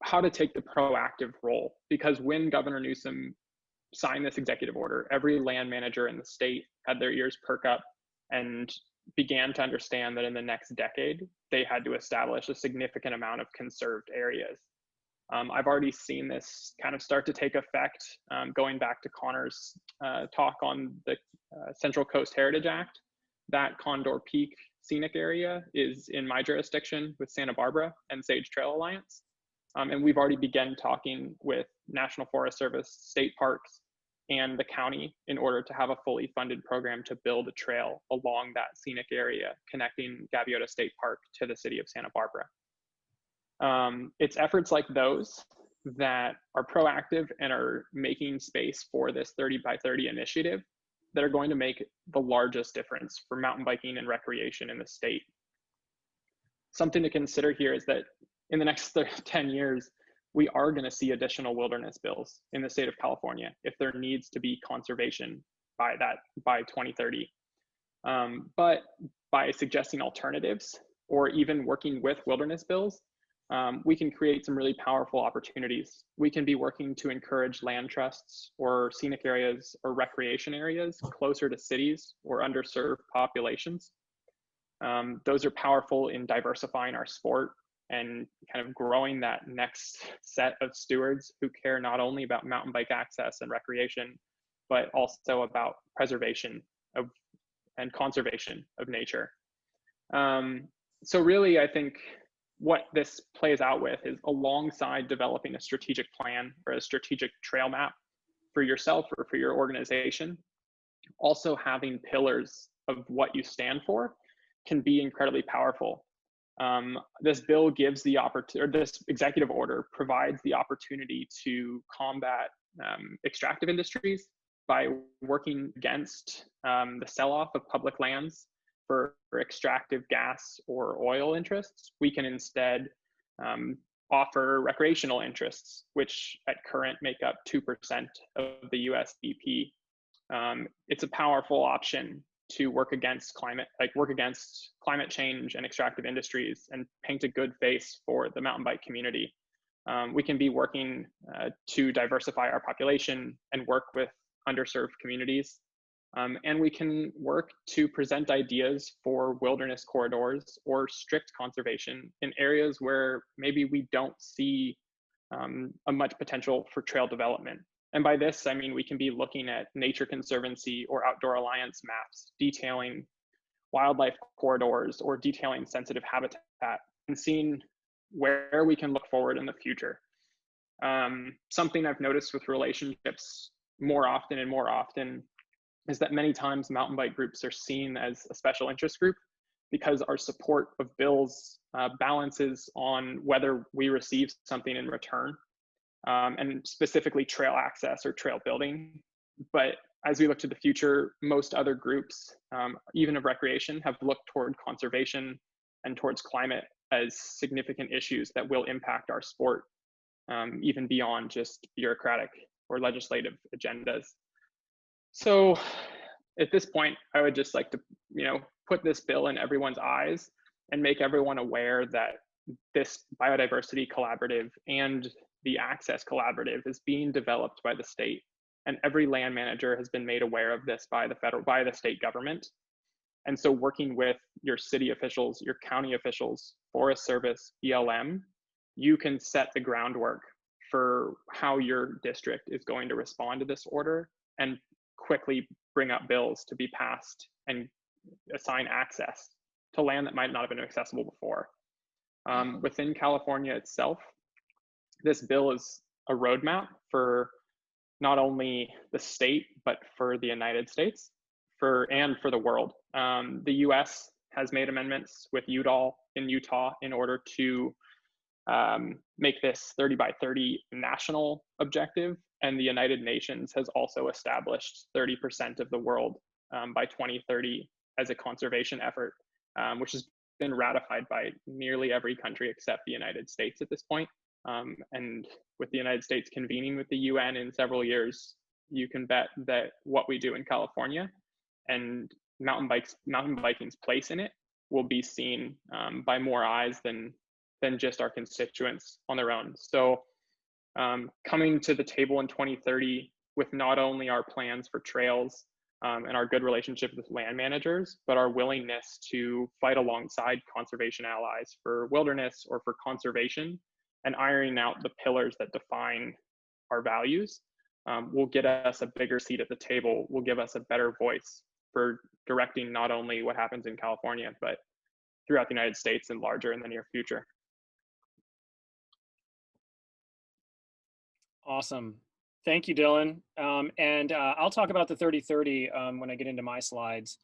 how to take the proactive role, because when Governor Newsom signed this executive order, every land manager in the state had their ears perk up and began to understand that in the next decade, they had to establish a significant amount of conserved areas. I've already seen this kind of start to take effect, going back to Connor's talk on the Central Coast Heritage Act. That Condor Peak scenic area is in my jurisdiction with Santa Barbara and Sage Trail Alliance. And we've already begun talking with National Forest Service, state parks, and the county in order to have a fully funded program to build a trail along that scenic area connecting Gaviota State Park to the city of Santa Barbara. It's efforts like those that are proactive and are making space for this 30 by 30 initiative that are going to make the largest difference for mountain biking and recreation in the state. Something to consider here is that in the next 10 years, we are going to see additional wilderness bills in the state of California if there needs to be conservation by 2030. But by suggesting alternatives or even working with wilderness bills, we can create some really powerful opportunities. We can be working to encourage land trusts or scenic areas or recreation areas closer to cities or underserved populations. Those are powerful in diversifying our sport and kind of growing that next set of stewards who care not only about mountain bike access and recreation, but also about preservation of and conservation of nature. So really, I think what this plays out with is alongside developing a strategic plan or a strategic trail map for yourself or for your organization, also having pillars of what you stand for can be incredibly powerful. This bill gives the opportunity, or this executive order provides the opportunity to combat extractive industries by working against the sell-off of public lands for extractive gas or oil interests. We can instead offer recreational interests, which at current make up 2% of the US BP. It's a powerful option to work against climate change and extractive industries and paint a good face for the mountain bike community. We can be working to diversify our population and work with underserved communities. And we can work to present ideas for wilderness corridors or strict conservation in areas where maybe we don't see a much potential for trail development. And by this, I mean, we can be looking at Nature Conservancy or Outdoor Alliance maps, detailing wildlife corridors or detailing sensitive habitat and seeing where we can look forward in the future. Something I've noticed with relationships more often and more often is that many times mountain bike groups are seen as a special interest group because our support of bills balances on whether we receive something in return, and specifically trail access or trail building. But as we look to the future, most other groups, even of recreation, have looked toward conservation and towards climate as significant issues that will impact our sport, even beyond just bureaucratic or legislative agendas. So at this point, I would just like to, put this bill in everyone's eyes and make everyone aware that this biodiversity collaborative and the access collaborative is being developed by the state. And every land manager has been made aware of this by the state government. And so working with your city officials, your county officials, Forest Service, BLM, you can set the groundwork for how your district is going to respond to this order and quickly bring up bills to be passed and assign access to land that might not have been accessible before. Within California itself, this bill is a roadmap for not only the state, but for the United States and for the world. The US has made amendments with Utah in order to make this 30 by 30 national objective. And the United Nations has also established 30% of the world by 2030 as a conservation effort, which has been ratified by nearly every country except the United States at this point. And with the United States convening with the UN in several years, you can bet that what we do in California and mountain biking's place in it will be seen by more eyes than just our constituents on their own. So coming to the table in 2030 with not only our plans for trails and our good relationship with land managers, but our willingness to fight alongside conservation allies for wilderness or for conservation and ironing out the pillars that define our values will get us a bigger seat at the table, will give us a better voice for directing not only what happens in California, but throughout the United States and larger in the near future. Awesome. Thank you, Dylan. And I'll talk about the 3030 when I get into my slides.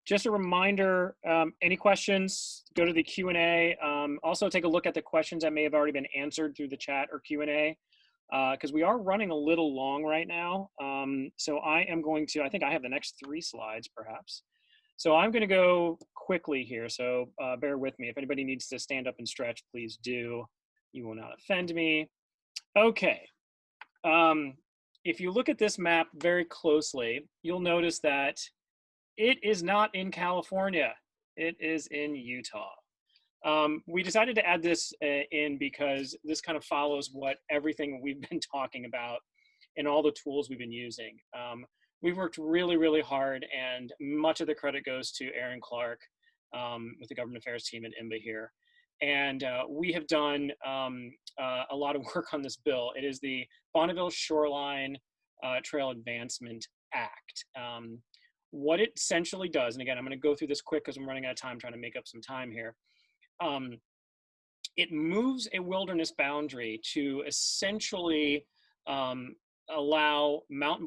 Just a reminder, any questions, go to the Q&A. Also take a look at the questions that may have already been answered through the chat or Q&A, because we are running a little long right now. So I am going to, I think I have the next 3 slides perhaps. So I'm going to go quickly here. So bear with me. If anybody needs to stand up and stretch, please do. You will not offend me. Okay. If you look at this map very closely, you'll notice that it is not in California. It is in Utah. We decided to add this in because this kind of follows what everything we've been talking about and all the tools we've been using. We've worked really, really hard, and much of the credit goes to Aaron Clark with the government affairs team at IMBA here. And we have done a lot of work on this bill. It is the Bonneville Shoreline Trail Advancement Act. What it essentially does, and again, I'm going to go through this quick because I'm running out of time trying to make up some time here. It moves a wilderness boundary to essentially allow mountain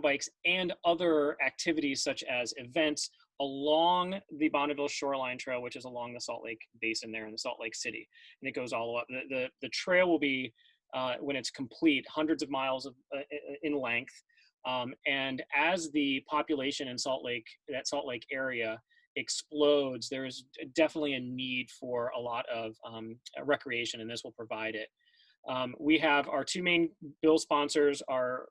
bikes and other activities such as events along the Bonneville Shoreline Trail, which is along the Salt Lake Basin there in the Salt Lake City. And it goes all up. The trail will be, when it's complete, hundreds of miles in length. And as the population in that Salt Lake area explodes, there is definitely a need for a lot of recreation, and this will provide it. We have our 2 main bill sponsors are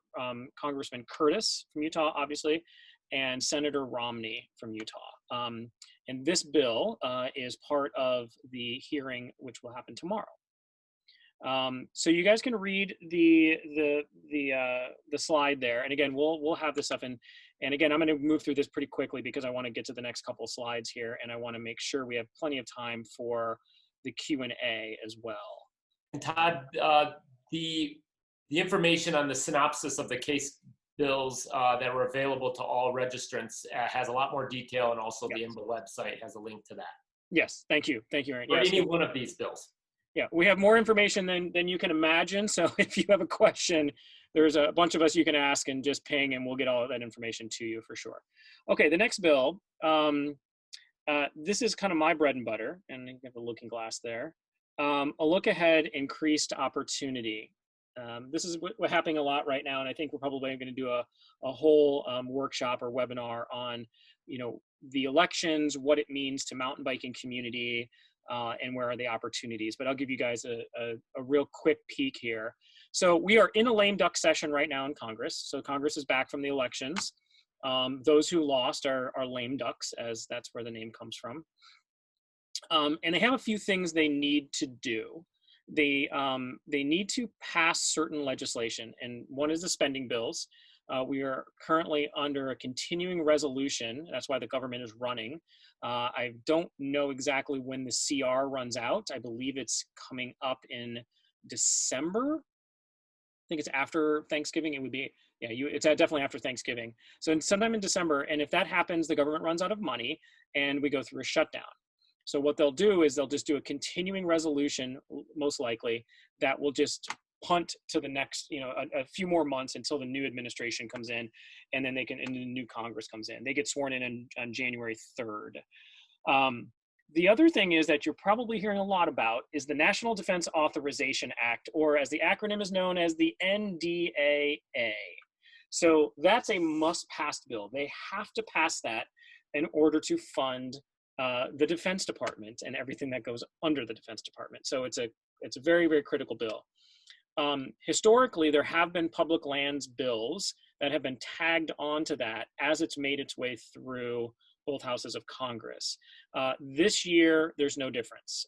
Congressman Curtis from Utah, obviously, and Senator Romney from Utah. And this bill is part of the hearing, which will happen tomorrow. So you guys can read the slide there. And again, we'll have this up. And again, I'm going to move through this pretty quickly because I want to get to the next couple of slides here, and I want to make sure we have plenty of time for the Q&A as well. And Todd, the information on the synopsis of the case bills that were available to all registrants has a lot more detail, and also the IMBA website has a link to that. Yes, thank you, Aaron. For yes, any one of these bills. Yeah, we have more information than you can imagine. So if you have a question, there's a bunch of us you can ask and just ping, and we'll get all of that information to you for sure. Okay, the next bill. This is kind of my bread and butter, and you have a looking glass there. A look ahead, increased opportunity. This is what's happening a lot right now, and I think we're probably going to do a whole workshop or webinar on, the elections, what it means to mountain biking community, and where are the opportunities. But I'll give you guys a real quick peek here. So we are in a lame duck session right now in Congress. So Congress is back from the elections. Those who lost are lame ducks, as that's where the name comes from. And they have a few things they need to do. They need to pass certain legislation, and one is the spending bills. We are currently under a continuing resolution. That's why the government is running. I don't know exactly when the CR runs out. I believe it's coming up in December. I think it's after Thanksgiving. It would be, yeah, it's definitely after Thanksgiving. So sometime in December, and if that happens, the government runs out of money and we go through a shutdown. So what they'll do is they'll just do a continuing resolution, most likely, that will just punt to the next, a few more months until the new administration comes in, and then and the new Congress comes in. They get sworn in on January 3rd. The other thing is that you're probably hearing a lot about is the National Defense Authorization Act, or as the acronym is known as the NDAA. So that's a must-pass bill. They have to pass that in order to fund the Defense Department and everything that goes under the Defense Department. So it's a very, very critical bill. Historically, there have been public lands bills that have been tagged onto that as it's made its way through both houses of Congress. This year, there's no difference.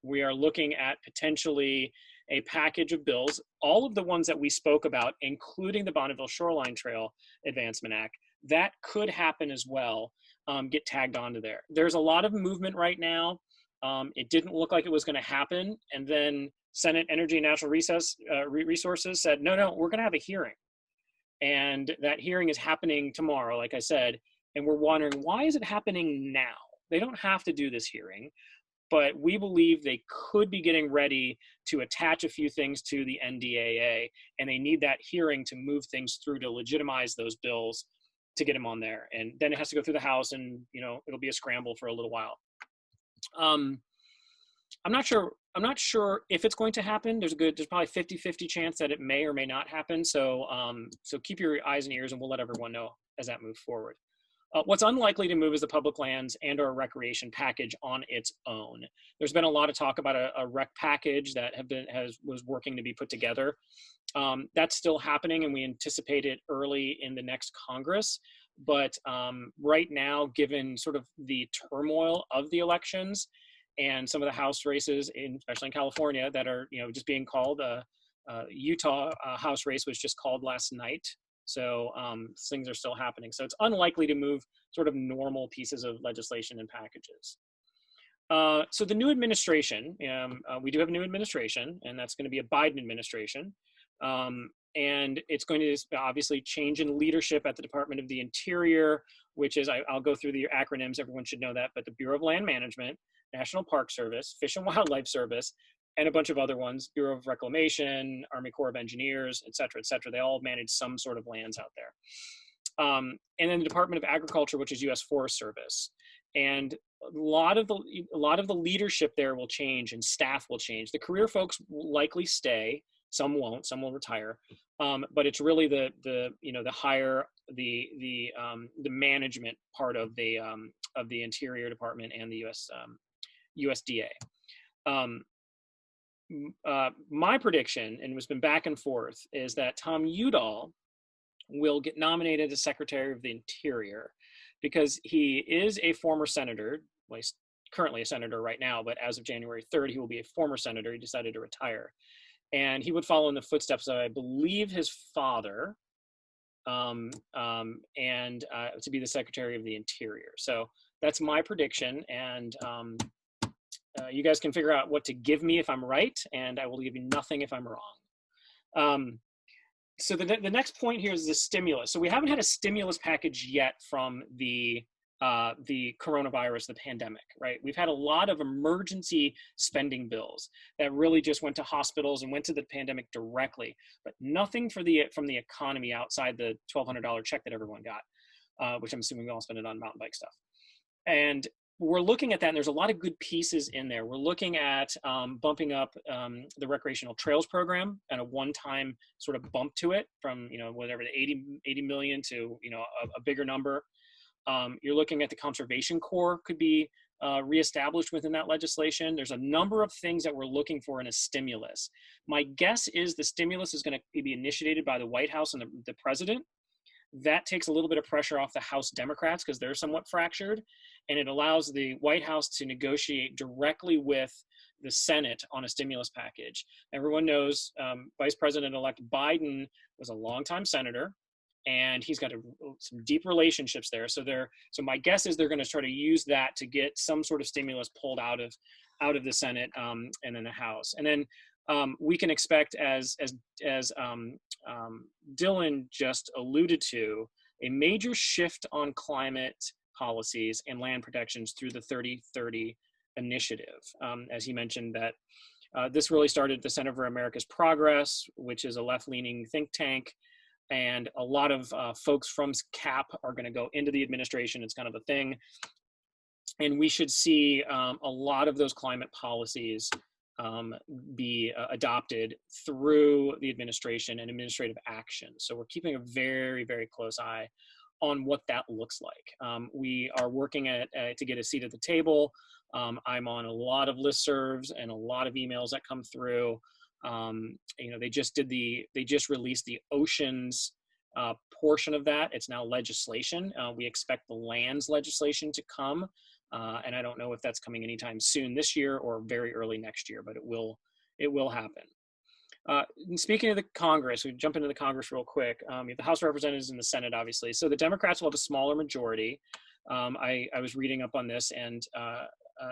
We are looking at potentially a package of bills, all of the ones that we spoke about, including the Bonneville Shoreline Trail Advancement Act, that could happen as well, get tagged onto there. There's a lot of movement right now. It didn't look like it was going to happen. And then Senate Energy and Natural Resources said, no, we're going to have a hearing. And that hearing is happening tomorrow, like I said. And we're wondering, why is it happening now? They don't have to do this hearing, but we believe they could be getting ready to attach a few things to the NDAA, and they need that hearing to move things through to legitimize those bills to get them on there. And then it has to go through the House, and it'll be a scramble for a little while. I'm not sure if it's going to happen. There's probably 50-50 chance that it may or may not happen. So keep your eyes and ears, and we'll let everyone know as that moves forward. What's unlikely to move is the public lands and or recreation package on its own. There's been a lot of talk about a rec package that was working to be put together. That's still happening, and we anticipate it early in the next Congress. But right now, given sort of the turmoil of the elections and some of the House races, especially in California, that are just being called, Utah House race was just called last night. So things are still happening. So it's unlikely to move sort of normal pieces of legislation and packages. So the new administration, we do have a new administration, and that's going to be a Biden administration. And it's going to obviously change in leadership at the Department of the Interior, which is, I'll go through the acronyms, everyone should know that, but the Bureau of Land Management, National Park Service, Fish and Wildlife Service, and a bunch of other ones, Bureau of Reclamation, Army Corps of Engineers, et cetera, et cetera. They all manage some sort of lands out there. And then the Department of Agriculture, which is U.S. Forest Service. And a lot of the leadership there will change, and staff will change. The career folks will likely stay. Some won't. Some will retire. But it's really the management part of the Interior Department and the USDA. My prediction, and it's been back and forth, is that Tom Udall will get nominated as Secretary of the Interior because he is a former senator. Well, he's currently a senator right now, but as of January 3rd, he will be a former senator. He decided to retire. And he would follow in the footsteps of, I believe, his father, and to be the Secretary of the Interior. So that's my prediction. And you guys can figure out what to give me if I'm right, and I will give you nothing if I'm wrong. So the next point here is the stimulus. So we haven't had a stimulus package yet from the coronavirus, the pandemic, right? We've had a lot of emergency spending bills that really just went to hospitals and went to the pandemic directly, but nothing from the economy outside the $1,200 check that everyone got, which I'm assuming we all spend it on mountain bike stuff. And we're looking at that, and there's a lot of good pieces in there. We're looking at bumping up the recreational trails program and a one-time sort of bump to it from, whatever, the 80 million to, a bigger number. You're looking at the Conservation Corps could be reestablished within that legislation. There's a number of things that we're looking for in a stimulus. My guess is the stimulus is going to be initiated by the White House and the president. that takes a little bit of pressure off the House Democrats because they're somewhat fractured, and it allows the White House to negotiate directly with the Senate on a stimulus package. Everyone knows Vice President-elect Biden was a longtime senator, and he's got some deep relationships there. So my guess is they're going to try to use that to get some sort of stimulus pulled out of the Senate and then the House. And then we can expect, as Dylan just alluded to, a major shift on climate policies and land protections through the 3030 initiative. As he mentioned, that this really started the Center for America's Progress, which is a left-leaning think tank. And a lot of folks from CAP are going to go into the administration. It's kind of a thing. And we should see a lot of those climate policies be adopted through the administration and administrative action. So we're keeping a very, very close eye on what that looks like. We are working to get a seat at the table. I'm on a lot of listservs and a lot of emails that come through. They just released the oceans portion of that. It's now legislation. We expect the lands legislation to come. And I don't know if that's coming anytime soon this year or very early next year, but it will happen. And speaking of the Congress, we jump into the Congress real quick. You have the House of Representatives and the Senate, obviously. So the Democrats will have a smaller majority. I was reading up on this, and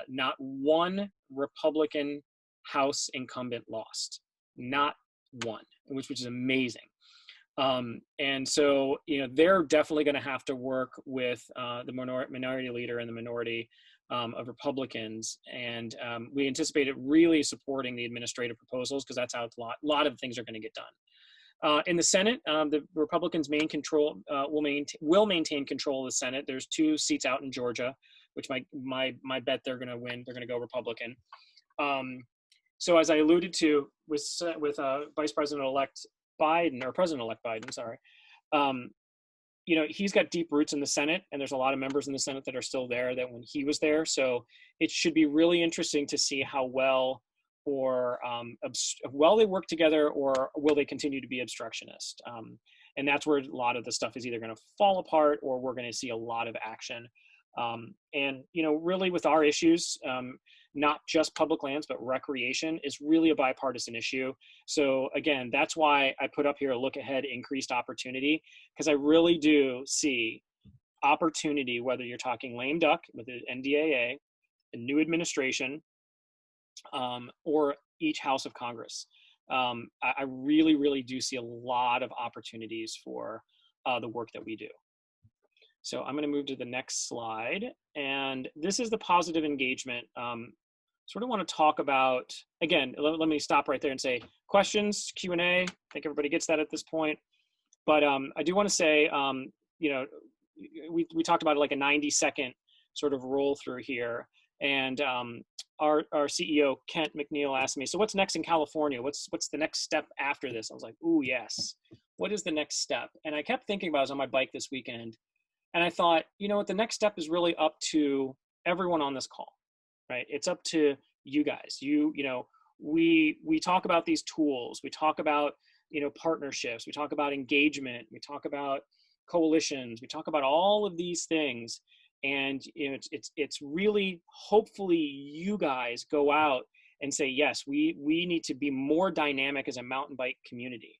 not one Republican House incumbent lost. Not one, which is amazing. And so, they're definitely going to have to work with the minority leader and the minority of Republicans. And we anticipate it really supporting the administrative proposals, because that's how a lot of things are going to get done. In the Senate, the Republicans will maintain control of the Senate. There's 2 seats out in Georgia, which my bet they're going to win. They're going to go Republican. So as I alluded to with Vice President-elect Biden, or President-elect Biden, sorry, he's got deep roots in the Senate, and there's a lot of members in the Senate that are still there that when he was there. So it should be really interesting to see how well they work together, or will they continue to be obstructionist. And that's where a lot of the stuff is either going to fall apart, or we're going to see a lot of action. And really with our issues, not just public lands, but recreation is really a bipartisan issue. So again, that's why I put up here a look ahead, increased opportunity, because I really do see opportunity, whether you're talking lame duck with the NDAA, a new administration, or each House of Congress. I really, really do see a lot of opportunities for the work that we do. So I'm going to move to the next slide. And this is the positive engagement. Sort of want to talk about, again, let me stop right there and say questions, Q&A. I think everybody gets that at this point. But I do want to say, we talked about like a 90-second sort of roll through here. And our CEO, Kent McNeil, asked me, so what's next in California? What's the next step after this? I was like, ooh, yes. What is the next step? And I kept thinking about it. I was on my bike this weekend. And I thought, what the next step is really up to everyone on this call, right? It's up to you guys. We talk about these tools. We talk about, partnerships. We talk about engagement. We talk about coalitions. We talk about all of these things. And it's really, hopefully you guys go out and say, yes, we need to be more dynamic as a mountain bike community.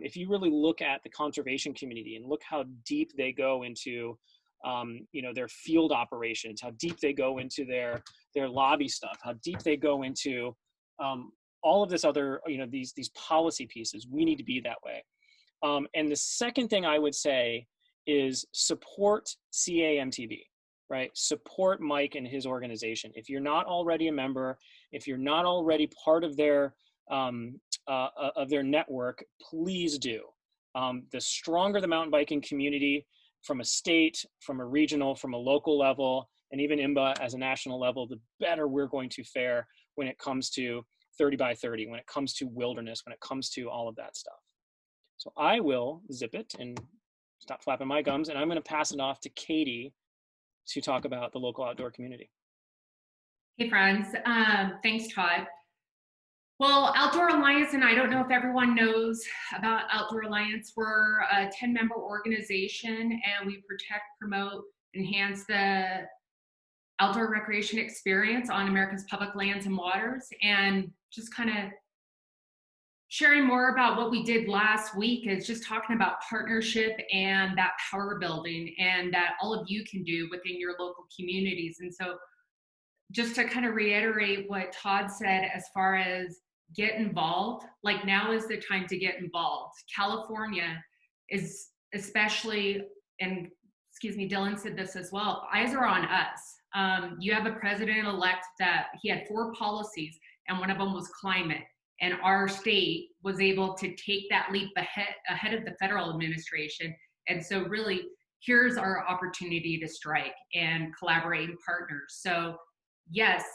If you really look at the conservation community and look how deep they go into, their field operations, how deep they go into their lobby stuff, how deep they go into all of this other, these policy pieces, we need to be that way. And the second thing I would say is support CAMTV, right? Support Mike and his organization. If you're not already a member, if you're not already part of their network, please do. The stronger the mountain biking community from a state, from a regional, from a local level, and even IMBA as a national level, the better we're going to fare when it comes to 30 by 30, when it comes to wilderness, when it comes to all of that stuff. So I will zip it and stop flapping my gums, and I'm going to pass it off to Katie to talk about the local outdoor community. Hey friends, thanks Todd. Well, Outdoor Alliance, and I don't know if everyone knows about Outdoor Alliance, we're a 10-member organization, and we protect, promote, enhance the outdoor recreation experience on America's public lands and waters. And just kind of sharing more about what we did last week is just talking about partnership and that power building and that all of you can do within your local communities. And so just to kind of reiterate what Todd said as far as get involved, like now is the time to get involved. California is especially, and excuse me, Dylan said this as well, eyes are on us. You have a president-elect that he had 4 policies, and one of them was climate. And our state was able to take that leap ahead of the federal administration. And so really, here's our opportunity to strike and collaborate and partner. So yes,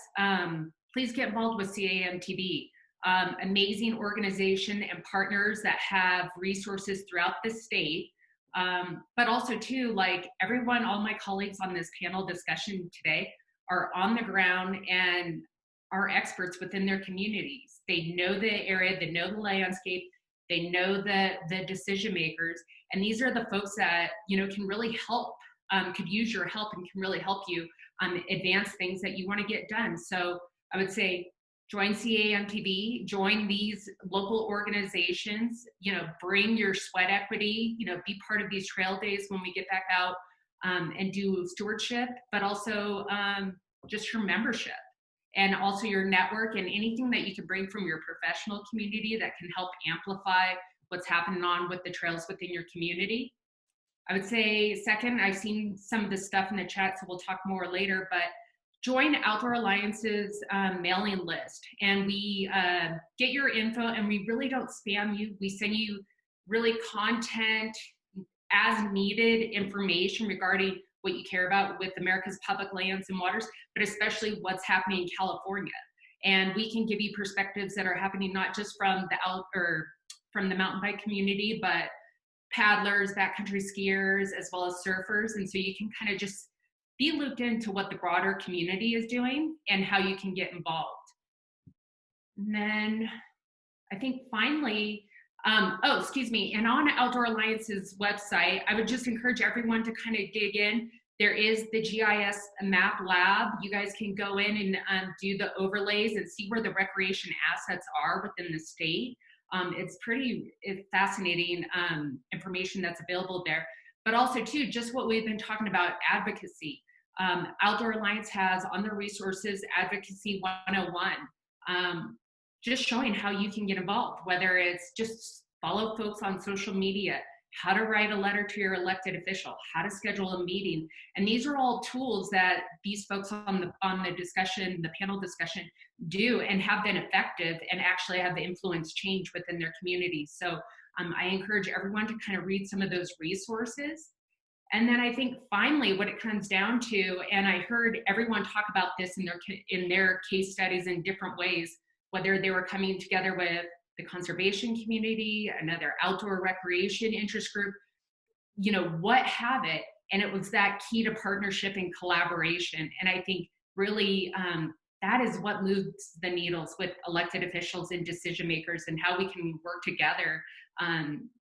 please get involved with CAMTB. Amazing organization and partners that have resources throughout the state. But also too, like everyone, all my colleagues on this panel discussion today are on the ground and are experts within their communities. They know the area, they know the landscape, they know the decision makers. And these are the folks that, you know, can really help, could use your help and can really help you advance things that you want to get done. So I would say join CAMTB, join these local organizations, you know, bring your sweat equity, you know, be part of these trail days when we get back out and do stewardship, but also just your membership and also your network and anything that you can bring from your professional community that can help amplify what's happening on with the trails within your community. I would say second, I've seen some of this stuff in the chat, so we'll talk more later, but join Outdoor Alliance's mailing list, and we get your info, and we really don't spam you. We send you really content as needed information regarding what you care about with America's public lands and waters, but especially what's happening in California. And we can give you perspectives that are happening not just from the mountain bike community, but paddlers, backcountry skiers, as well as surfers. And so you can kind of just be looped into what the broader community is doing and how you can get involved. And then I think finally, excuse me, and on Outdoor Alliance's website, I would just encourage everyone to kind of dig in. There is the GIS map lab. You guys can go in and do the overlays and see where the recreation assets are within the state. It's pretty fascinating information that's available there. But also too, just what we've been talking about, advocacy. Outdoor Alliance has on their resources, Advocacy 101. Just showing how you can get involved, whether it's just follow folks on social media, how to write a letter to your elected official, how to schedule a meeting. And these are all tools that these folks on the discussion, the panel discussion, do and have been effective and actually have influenced change within their communities. So I encourage everyone to kind of read some of those resources. And then I think finally what it comes down to, and I heard everyone talk about this in their case studies in different ways, whether they were coming together with the conservation community, another outdoor recreation interest group, you know, what have it. And it was that key to partnership and collaboration. And I think really that is what moves the needles with elected officials and decision makers and how we can work together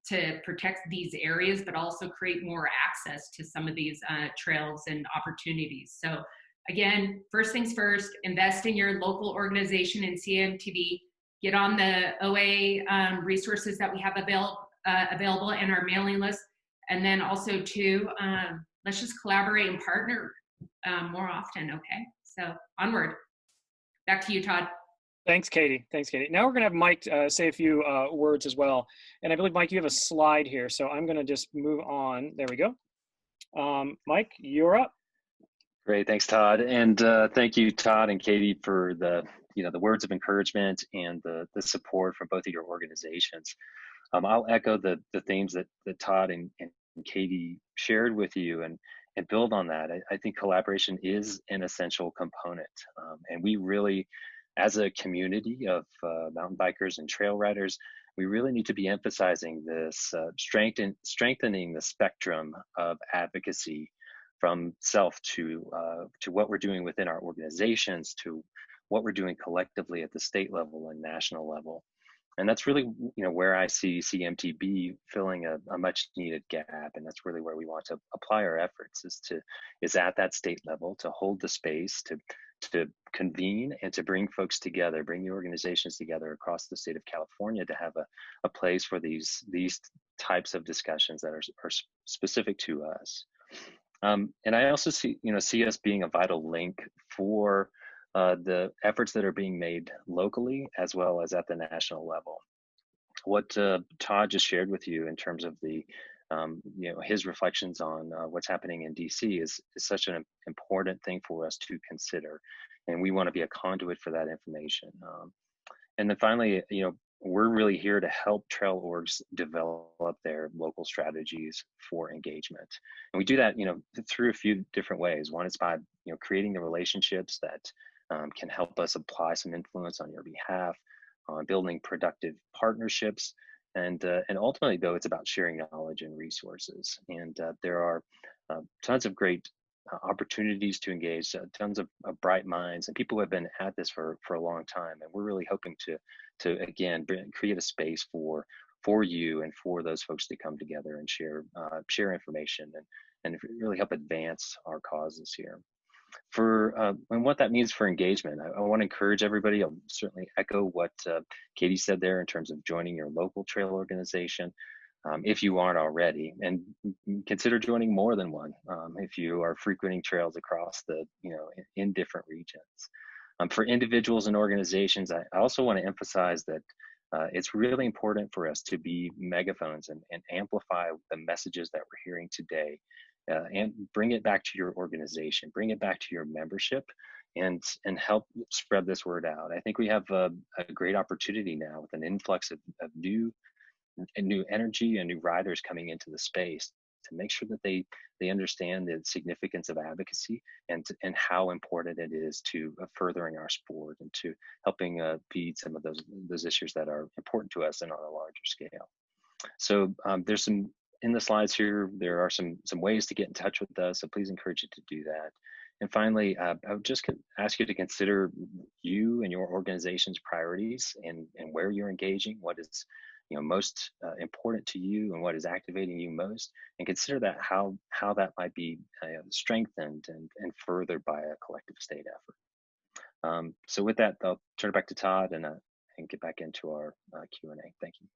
to protect these areas, but also create more access to some of these trails and opportunities. So again, first things first, invest in your local organization and CMTV, get on the OA resources that we have available in our mailing list. And then also too, let's just collaborate and partner more often, okay? So onward. Back to you, Todd. Thanks, Katie. Thanks, Katie. Now we're going to have Mike say a few words as well. And I believe, Mike, you have a slide here. So I'm going to just move on. There we go. Mike, you're up. Great. Thanks, Todd. And thank you, Todd and Katie, for the words of encouragement and the support from both of your organizations. I'll echo the themes that Todd and Katie shared with you and build on that. I think collaboration is an essential component. And we really, as a community of mountain bikers and trail riders, we really need to be emphasizing this, strengthening the spectrum of advocacy from self to what we're doing within our organizations, to what we're doing collectively at the state level and national level. And that's really, where I see CMTB filling a much needed gap. And that's really where we want to apply our efforts, is at that state level, to hold the space, to convene and to bring folks together, bring the organizations together across the state of California to have a place for these types of discussions that are specific to us. And I also see us being a vital link for the efforts that are being made locally as well as at the national level. What Todd just shared with you in terms of the his reflections on what's happening in DC is such an important thing for us to consider, and we want to be a conduit for that information. And then finally, we're really here to help trail orgs develop their local strategies for engagement. And we do that, through a few different ways. One is by, creating the relationships that can help us apply some influence on your behalf, on building productive partnerships. And ultimately, though, it's about sharing knowledge and resources. And there are tons of great opportunities to engage, tons of bright minds and people who have been at this for a long time. And we're really hoping to again, create a space for you and for those folks to come together and share information and really help advance our causes here. And what that means for engagement, I want to encourage everybody. I'll certainly echo what Katie said there in terms of joining your local trail organization, if you aren't already, and consider joining more than one if you are frequenting trails across in different regions. For individuals and organizations, I also want to emphasize that it's really important for us to be megaphones and amplify the messages that we're hearing today. And bring it back to your organization, bring it back to your membership, and help spread this word out. I think we have a great opportunity now with an influx of new energy and new riders coming into the space to make sure that they understand the significance of advocacy and how important it is to furthering our sport and to helping feed some of those issues that are important to us and on a larger scale. So there's some. In the slides here, there are some ways to get in touch with us, so please encourage you to do that. And finally, I would just ask you to consider you and your organization's priorities and where you're engaging, what is most important to you and what is activating you most, and consider that how that might be strengthened and furthered by a collective state effort. So with that, I'll turn it back to Todd and get back into our Q&A. Thank you.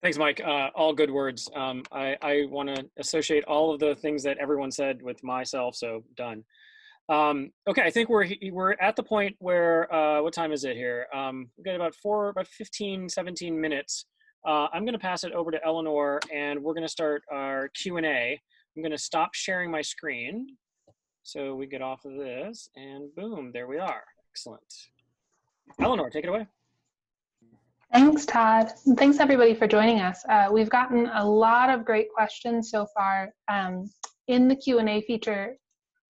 Thanks, Mike. All good words. I want to associate all of the things that everyone said with myself, so done. Okay, I think we're at the point where, what time is it here? We've got about 15, 17 minutes. I'm going to pass it over to Eleanor, and we're going to start our Q&A. I'm going to stop sharing my screen so we get off of this, and boom, there we are. Excellent. Eleanor, take it away. Thanks, Todd. And thanks, everybody, for joining us. We've gotten a lot of great questions so far. In the Q&A feature,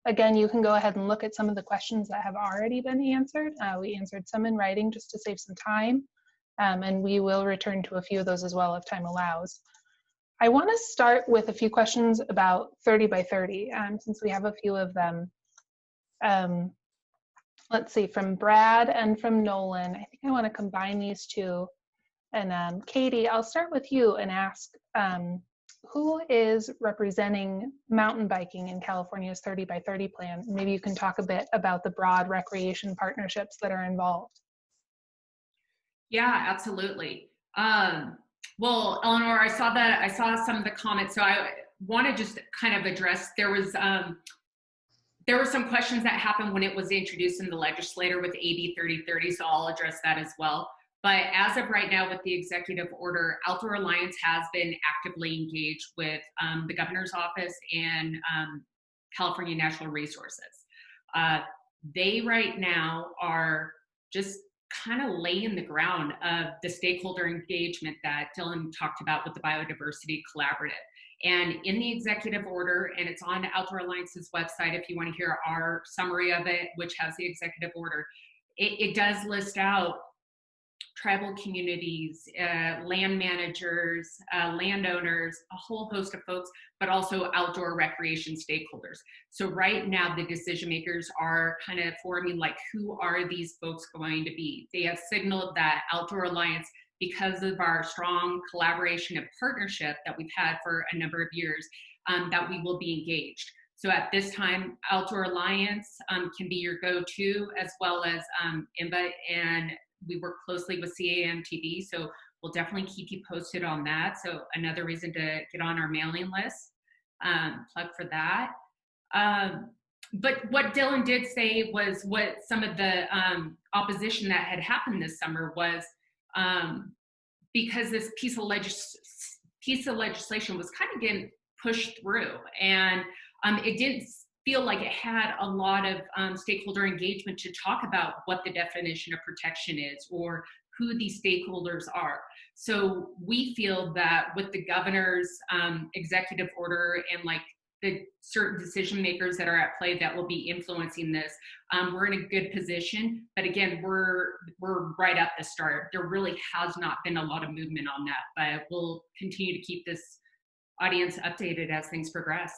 again, you can go ahead and look at some of the questions that have already been answered. We answered some in writing just to save some time, and we will return to a few of those as well if time allows. I want to start with a few questions about 30 by 30, since we have a few of them. Let's see, from Brad and from Nolan. I think I want to combine these two. And Katie, I'll start with you and ask, who is representing mountain biking in California's 30 by 30 plan? Maybe you can talk a bit about the broad recreation partnerships that are involved. Yeah, absolutely. Well, Eleanor, I saw some of the comments, so I want to just kind of address, there were some questions that happened when it was introduced in the legislature with AB 3030, so I'll address that as well. But as of right now with the executive order, Outdoor Alliance has been actively engaged with the governor's office and California Natural Resources. They right now are just kind of laying the ground of the stakeholder engagement that Dylan talked about with the Biodiversity Collaborative. And in the executive order, and it's on Outdoor Alliance's website if you want to hear our summary of it, which has the executive order, it does list out tribal communities, land managers, landowners, a whole host of folks, but also outdoor recreation stakeholders. So right now the decision makers are kind of forming like, who are these folks going to be? They have signaled that Outdoor Alliance, because of our strong collaboration and partnership that we've had for a number of years, that we will be engaged. So at this time, Outdoor Alliance can be your go-to, as well as IMBA, and we work closely with CAMTV, so we'll definitely keep you posted on that. So another reason to get on our mailing list, plug for that. But what Dylan did say was what some of the opposition that had happened this summer was, because this piece of legislation was kind of getting pushed through, and it didn't feel like it had a lot of stakeholder engagement to talk about what the definition of protection is or who these stakeholders are. So we feel that with the governor's executive order and like the certain decision makers that are at play that will be influencing this, we're in a good position. But again, we're right at the start. There really has not been a lot of movement on that, but we'll continue to keep this audience updated as things progress.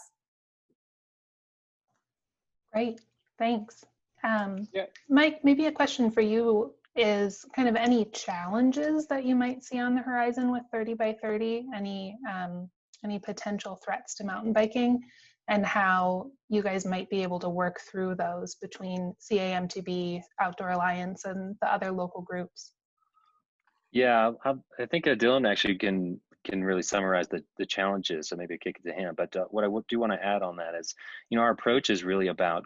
Great, thanks. Yeah. Mike, maybe a question for you is kind of any challenges that you might see on the horizon with 30 by 30, any potential threats to mountain biking, and how you guys might be able to work through those between CAMTB, Outdoor Alliance, and the other local groups. Yeah, I think Dylan actually can really summarize the challenges, so maybe kick it to him. But what I do want to add on that is, our approach is really about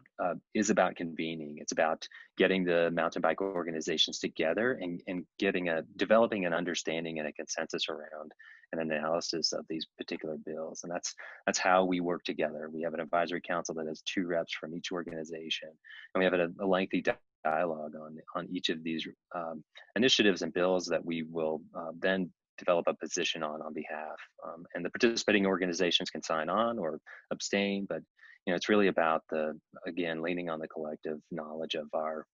convening. It's about getting the mountain bike organizations together and developing an understanding and a consensus around an analysis of these particular bills. And that's how we work together. We have an advisory council that has 2 reps from each organization, and we have a lengthy dialogue on each of these initiatives and bills that we will then develop a position on behalf. And the participating organizations can sign on or abstain, but it's really about again, leaning on the collective knowledge of our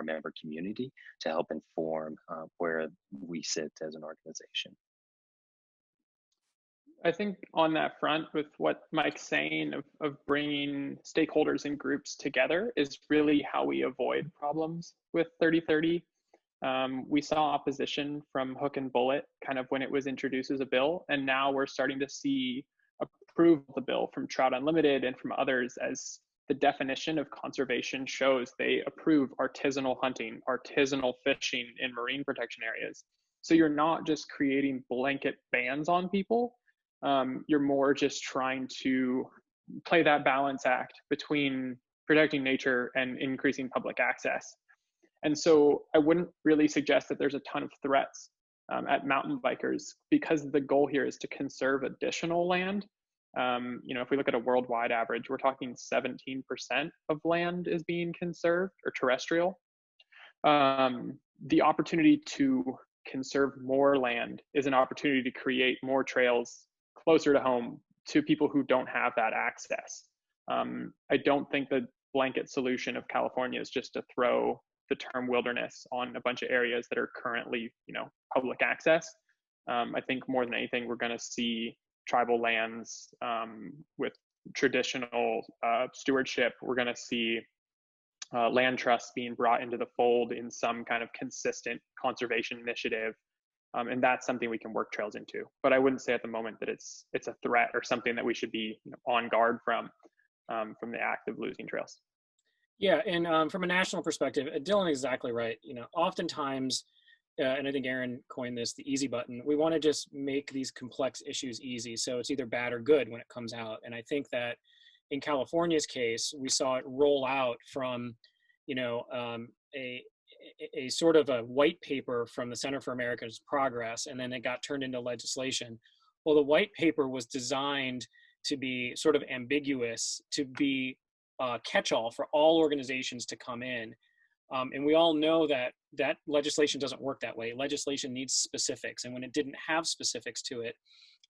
member community to help inform where we sit as an organization. I think on that front, with what Mike's saying of bringing stakeholders and groups together is really how we avoid problems with 3030. We saw opposition from Hook and Bullet kind of when it was introduced as a bill, and now we're starting to see approve the bill from Trout Unlimited and from others, as the definition of conservation shows they approve artisanal hunting, artisanal fishing in marine protection areas. So you're not just creating blanket bans on people, you're more just trying to play that balance act between protecting nature and increasing public access. And so I wouldn't really suggest that there's a ton of threats at mountain bikers, because the goal here is to conserve additional land. If we look at a worldwide average, we're talking 17% of land is being conserved or terrestrial. The opportunity to conserve more land is an opportunity to create more trails closer to home to people who don't have that access. I don't think the blanket solution of California is just to throw the term wilderness on a bunch of areas that are currently, public access. I think more than anything, we're going to see tribal lands with traditional stewardship. We're going to see land trusts being brought into the fold in some kind of consistent conservation initiative. And that's something we can work trails into. But I wouldn't say at the moment that it's a threat or something that we should be on guard from the act of losing trails. Yeah, and from a national perspective, Dylan is exactly right. Oftentimes, and I think Aaron coined this, the easy button. We want to just make these complex issues easy, so it's either bad or good when it comes out. And I think that in California's case, we saw it roll out from, a sort of a white paper from the Center for American Progress, and then it got turned into legislation. Well, the white paper was designed to be sort of ambiguous, to be catch-all for all organizations to come in. And we all know that legislation doesn't work that way. Legislation needs specifics. And when it didn't have specifics to it,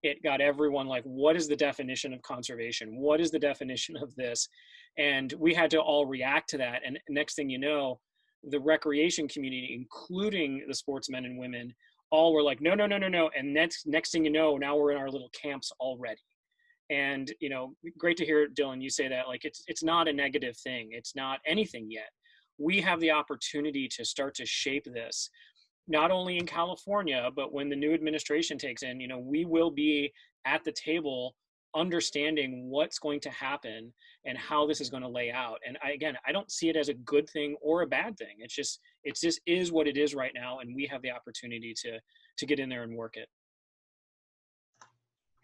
it got everyone like, what is the definition of conservation? What is the definition of this? And we had to all react to that. And next thing you know, the recreation community, including the sportsmen and women, all were like, no, no, no, no, no. And next thing you know, now we're in our little camps already. And, you know, great to hear, Dylan, you say that, like, it's not a negative thing. It's not anything yet. We have the opportunity to start to shape this, not only in California, but when the new administration takes in, you know, we will be at the table understanding what's going to happen and how this is going to lay out. And I don't see it as a good thing or a bad thing. It just is what it is right now. And we have the opportunity to get in there and work it.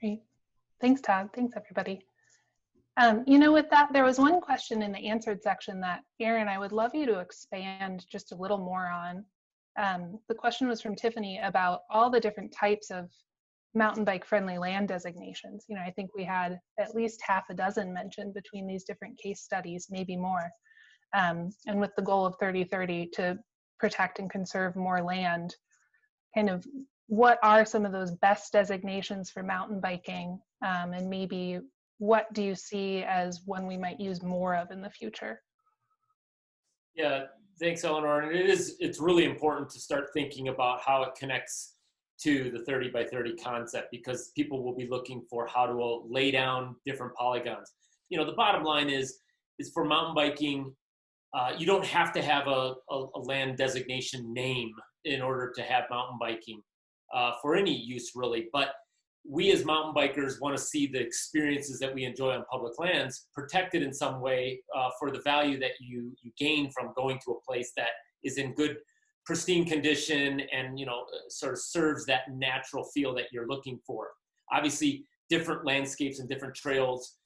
Great. Thanks, Todd. Thanks, everybody. You know, with that, there was one question in the answered section that, Aaron, I would love you to expand just a little more on. The question was from Tiffany about all the different types of mountain bike friendly land designations. You know, I think we had at least half a dozen mentioned between these different case studies, maybe more. And with the goal of 30-30 to protect and conserve more land, kind of what are some of those best designations for mountain biking? And maybe what do you see as one we might use more of in the future? Yeah, thanks, Eleanor. And it's really important to start thinking about how it connects to the 30 by 30 concept, because people will be looking for how to lay down different polygons. You know, the bottom line is for mountain biking, you don't have to have a land designation name in order to have mountain biking for any use, really. But we as mountain bikers want to see the experiences that we enjoy on public lands protected in some way for the value that you gain from going to a place that is in good, pristine condition and, you know, sort of serves that natural feel that you're looking for. Obviously, different landscapes and different trails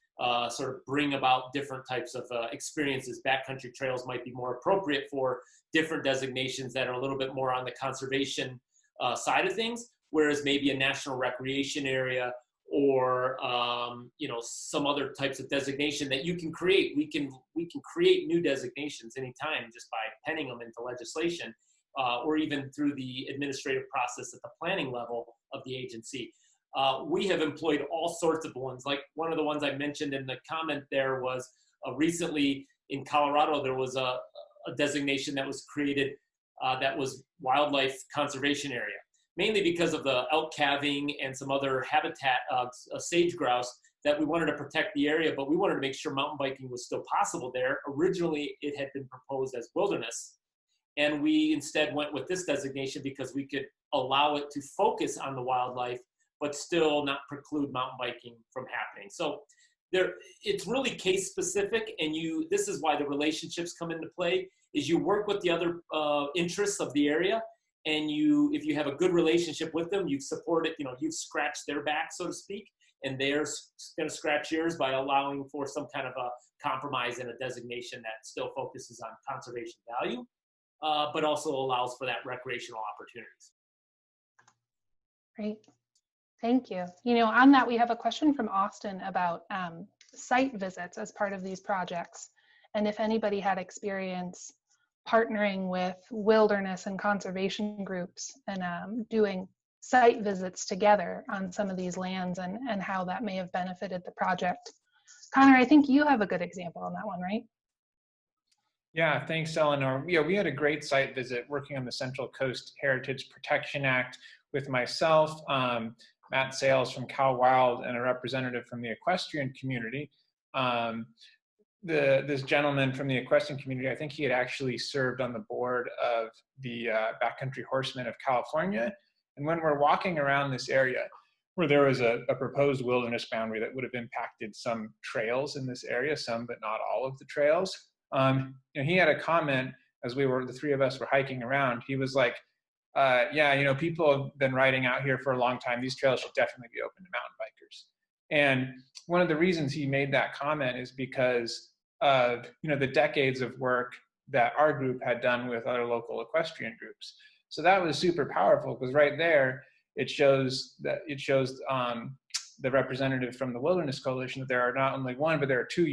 sort of bring about different types of experiences. Backcountry trails might be more appropriate for different designations that are a little bit more on the conservation side of things, whereas maybe a national recreation area or you know, some other types of designation that you can create. We can create new designations anytime just by penning them into legislation, or even through the administrative process at the planning level of the agency. We have employed all sorts of ones. Like one of the ones I mentioned in the comment there was recently in Colorado, there was a designation that was created that was wildlife conservation area, mainly because of the elk calving and some other habitat, sage grouse, that we wanted to protect the area, but we wanted to make sure mountain biking was still possible there. Originally, it had been proposed as wilderness, and we instead went with this designation because we could allow it to focus on the wildlife, but still not preclude mountain biking from happening. So it's really case specific, and this is why the relationships come into play, is you work with the other interests of the area, and if you have a good relationship with them, you've supported, you know, you've scratched their back, so to speak, and they're going to scratch yours by allowing for some kind of a compromise and a designation that still focuses on conservation value, but also allows for that recreational opportunities. Great. Thank you. You know, on that, we have a question from Austin about site visits as part of these projects. And if anybody had experience partnering with wilderness and conservation groups and doing site visits together on some of these lands and how that may have benefited the project. Connor, I think you have a good example on that one, right? Yeah, thanks, Eleanor. Yeah, we had a great site visit working on the Central Coast Heritage Protection Act with myself, Matt Sales from Cal Wild, and a representative from the equestrian community. This gentleman from the equestrian community, I think he had actually served on the board of the Backcountry Horsemen of California. And when we're walking around this area, where there was a proposed wilderness boundary that would have impacted some trails in this area, some but not all of the trails, you know, he had a comment as the three of us were hiking around. He was like, yeah, you know, people have been riding out here for a long time. These trails should definitely be open to mountain bikers. And one of the reasons he made that comment is because of, you know, the decades of work that our group had done with other local equestrian groups. So that was super powerful, because right there, it shows the representative from the Wilderness Coalition that there are not only one, but there are two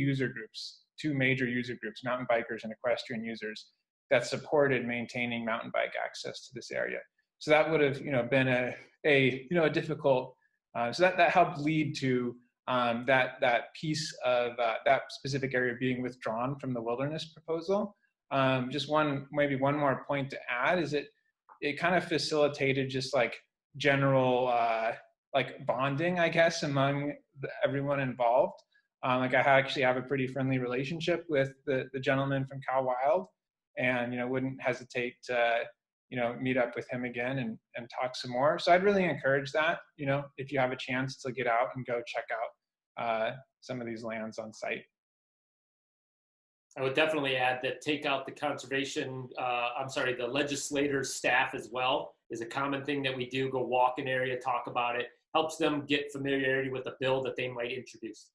major user groups, mountain bikers and equestrian users, that supported maintaining mountain bike access to this area. So that would have, you know, been a difficult, so that helped lead to that piece of that specific area being withdrawn from the wilderness proposal. just maybe one more point to add is it kind of facilitated just like general like bonding, I guess, among everyone involved. Like I actually have a pretty friendly relationship with the gentleman from Cal Wild, and wouldn't hesitate to meet up with him again and talk some more. So I'd really encourage that, if you have a chance to get out and go check out some of these lands on site. I would definitely add that take out the the legislators' staff as well is a common thing that we do. Go walk an area, talk about it, helps them get familiarity with the bill that they might introduce.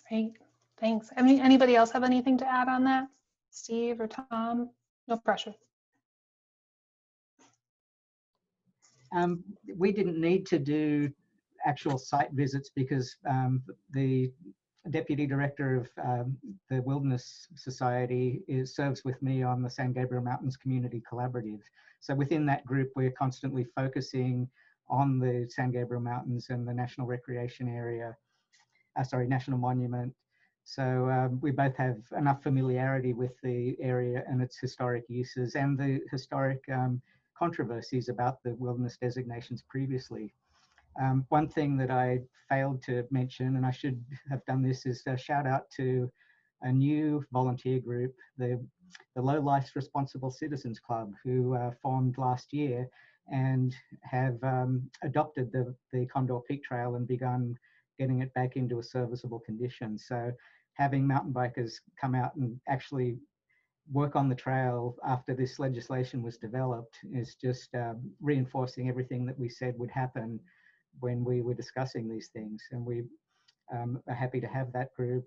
Great, thanks. Anybody else have anything to add on that? Steve or Tom? No pressure. We didn't need to do actual site visits because the deputy director of the Wilderness Society serves with me on the San Gabriel Mountains Community Collaborative. So within that group, we're constantly focusing on the San Gabriel Mountains and the National Recreation Area, National Monument. So we both have enough familiarity with the area and its historic uses and the historic controversies about the wilderness designations previously. One thing that I failed to mention, and I should have done this, is a shout out to a new volunteer group, the Low Life's Responsible Citizens Club, who formed last year and have adopted the Condor Peak Trail and begun getting it back into a serviceable condition. So having mountain bikers come out and actually work on the trail after this legislation was developed is just reinforcing everything that we said would happen when we were discussing these things. And we are happy to have that group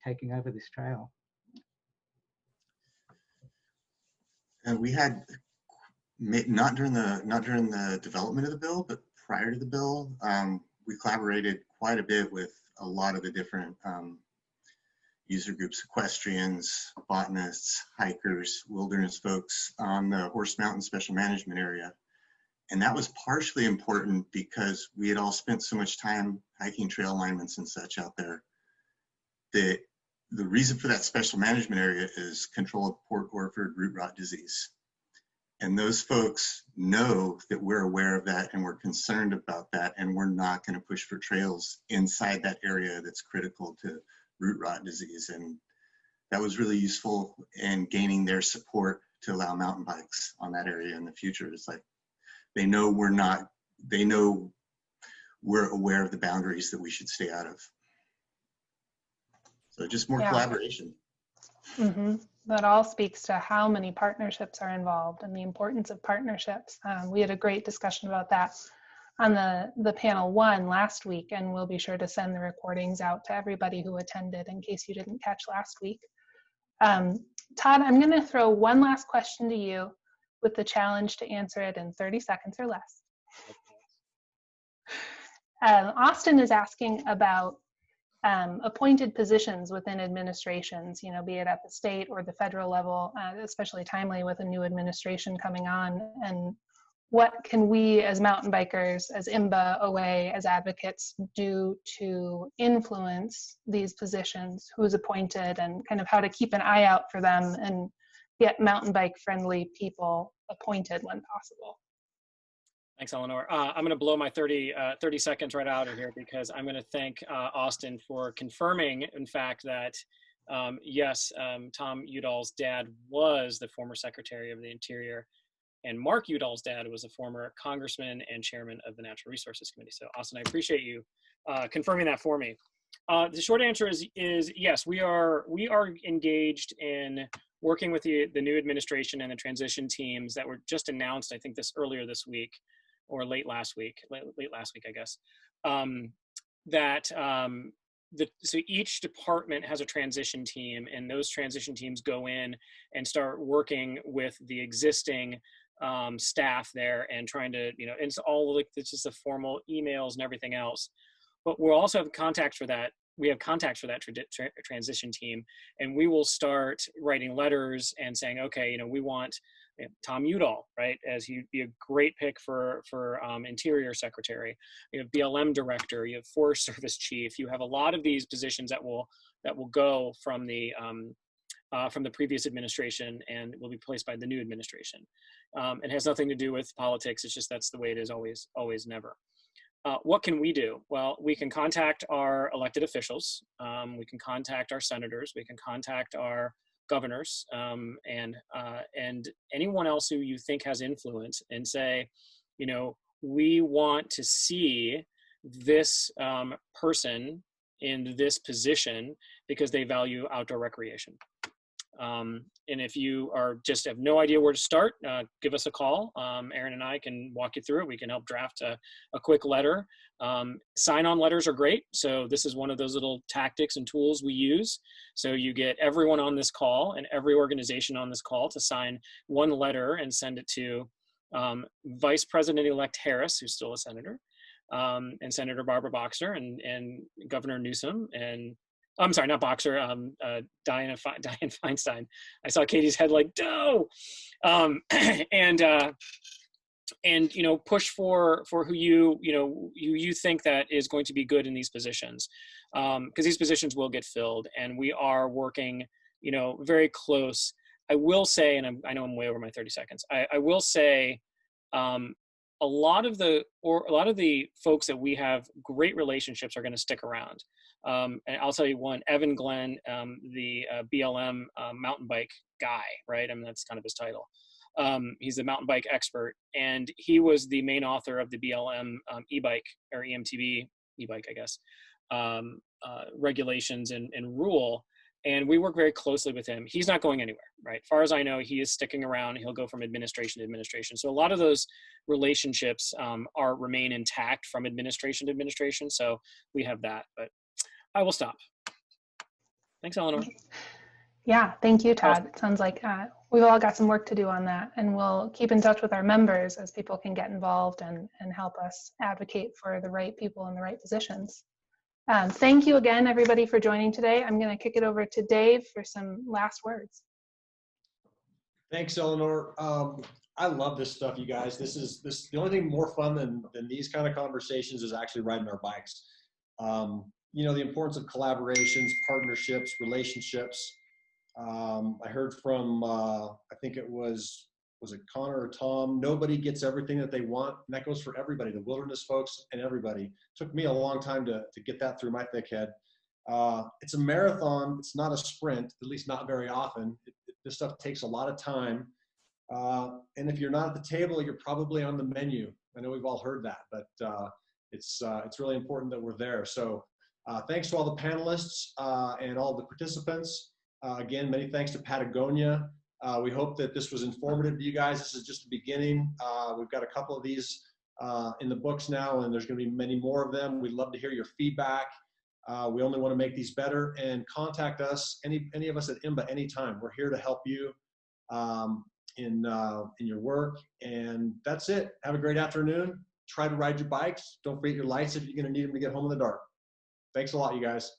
taking over this trail. And we had, not during the development of the bill, but prior to the bill, we collaborated quite a bit with a lot of the different user groups, equestrians, botanists, hikers, wilderness folks on the Horse Mountain Special Management Area. And that was partially important because we had all spent so much time hiking trail alignments and such out there. The reason for that special management area is control of Port Orford root rot disease. And those folks know that we're aware of that and we're concerned about that, and we're not going to push for trails inside that area that's critical to root rot disease. And that was really useful in gaining their support to allow mountain bikes on that area in the future. It's like, they know we're aware of the boundaries that we should stay out of. So just more collaboration. Mm-hmm. That all speaks to how many partnerships are involved and the importance of partnerships. We had a great discussion about that on the panel 1 last week, and we'll be sure to send the recordings out to everybody who attended in case you didn't catch last week. Todd, I'm going to throw one last question to you with the challenge to answer it in 30 seconds or less. Austin is asking about appointed positions within administrations, be it at the state or the federal level, especially timely with a new administration coming on. And what can we as mountain bikers, as IMBA, OA, as advocates do to influence these positions, who's appointed, and kind of how to keep an eye out for them and get mountain bike friendly people appointed when possible. Thanks, Eleanor. I'm going to blow my 30 seconds right out of here because I'm going to thank Austin for confirming, in fact, that yes, Tom Udall's dad was the former Secretary of the Interior, and Mark Udall's dad was a former congressman and chairman of the Natural Resources Committee. So, Austin, I appreciate you confirming that for me. The short answer is yes, we are engaged in working with the new administration and the transition teams that were just announced, I think earlier this week, or late last week, I guess, so each department has a transition team, and those transition teams go in and start working with the existing staff there and trying to, and it's all like, it's just the formal emails and everything else. But we'll also have contacts for that. We have contacts for that transition team, and we will start writing letters and saying, okay, we want Tom Udall, right, as he'd be a great pick for Interior Secretary. You have BLM Director, you have Forest Service Chief. You have a lot of these positions that will go from the from the previous administration and will be replaced by the new administration. It has nothing to do with politics. It's just that's the way it is always, never. What can we do? Well, we can contact our elected officials. We can contact our senators. We can contact our governors and anyone else who you think has influence and say, you know, we want to see this person in this position because they value outdoor recreation. And if you just have no idea where to start, give us a call. Aaron and I can walk you through it. We can help draft a quick letter. Sign-on letters are great. So this is one of those little tactics and tools we use. So you get everyone on this call and every organization on this call to sign one letter and send it to Vice President-elect Harris, who's still a senator, and Senator Barbara Boxer and Governor Newsom and I'm sorry, not Boxer, Dianne Feinstein. I saw Katie's head like, no! And you know, push for who you think that is going to be good in these positions. Because these positions will get filled and we are working, you know, very close. I will say, and I know I'm way over my 30 seconds. I will say, a lot of the folks that we have great relationships are going to stick around. And I'll tell you one, Evan Glenn, the BLM mountain bike guy, right? I mean, that's kind of his title. He's a mountain bike expert, and he was the main author of the BLM e-bike or EMTB e-bike, I guess, regulations and rule. And we work very closely with him. He's not going anywhere, right? As far as I know, he is sticking around. He'll go from administration to administration. So a lot of those relationships remain intact from administration to administration. So we have that, but I will stop. Thanks, Eleanor. Yeah, thank you, Todd. It sounds like we've all got some work to do on that, and we'll keep in touch with our members as people can get involved and help us advocate for the right people in the right positions. Thank you again, everybody, for joining today. I'm going to kick it over to Dave for some last words. Thanks, Eleanor. I love this stuff, you guys. The only thing more fun than these kind of conversations is actually riding our bikes. You know, the importance of collaborations, partnerships, relationships. I heard from, I think it was it Connor or Tom? Nobody gets everything that they want, and that goes for everybody, the wilderness folks and everybody. It took me a long time to get that through my thick head. It's a marathon. It's not a sprint, at least not very often. This stuff takes a lot of time. And if you're not at the table, you're probably on the menu. I know we've all heard that, but it's really important that we're there. So thanks to all the panelists and all the participants. Again, many thanks to Patagonia. We hope that this was informative to you guys. This is just the beginning. We've got a couple of these in the books now, and there's going to be many more of them. We'd love to hear your feedback. We only want to make these better, and contact us, any of us at IMBA anytime. We're here to help you in your work, and that's it. Have a great afternoon. Try to ride your bikes. Don't forget your lights if you're going to need them to get home in the dark. Thanks a lot, you guys.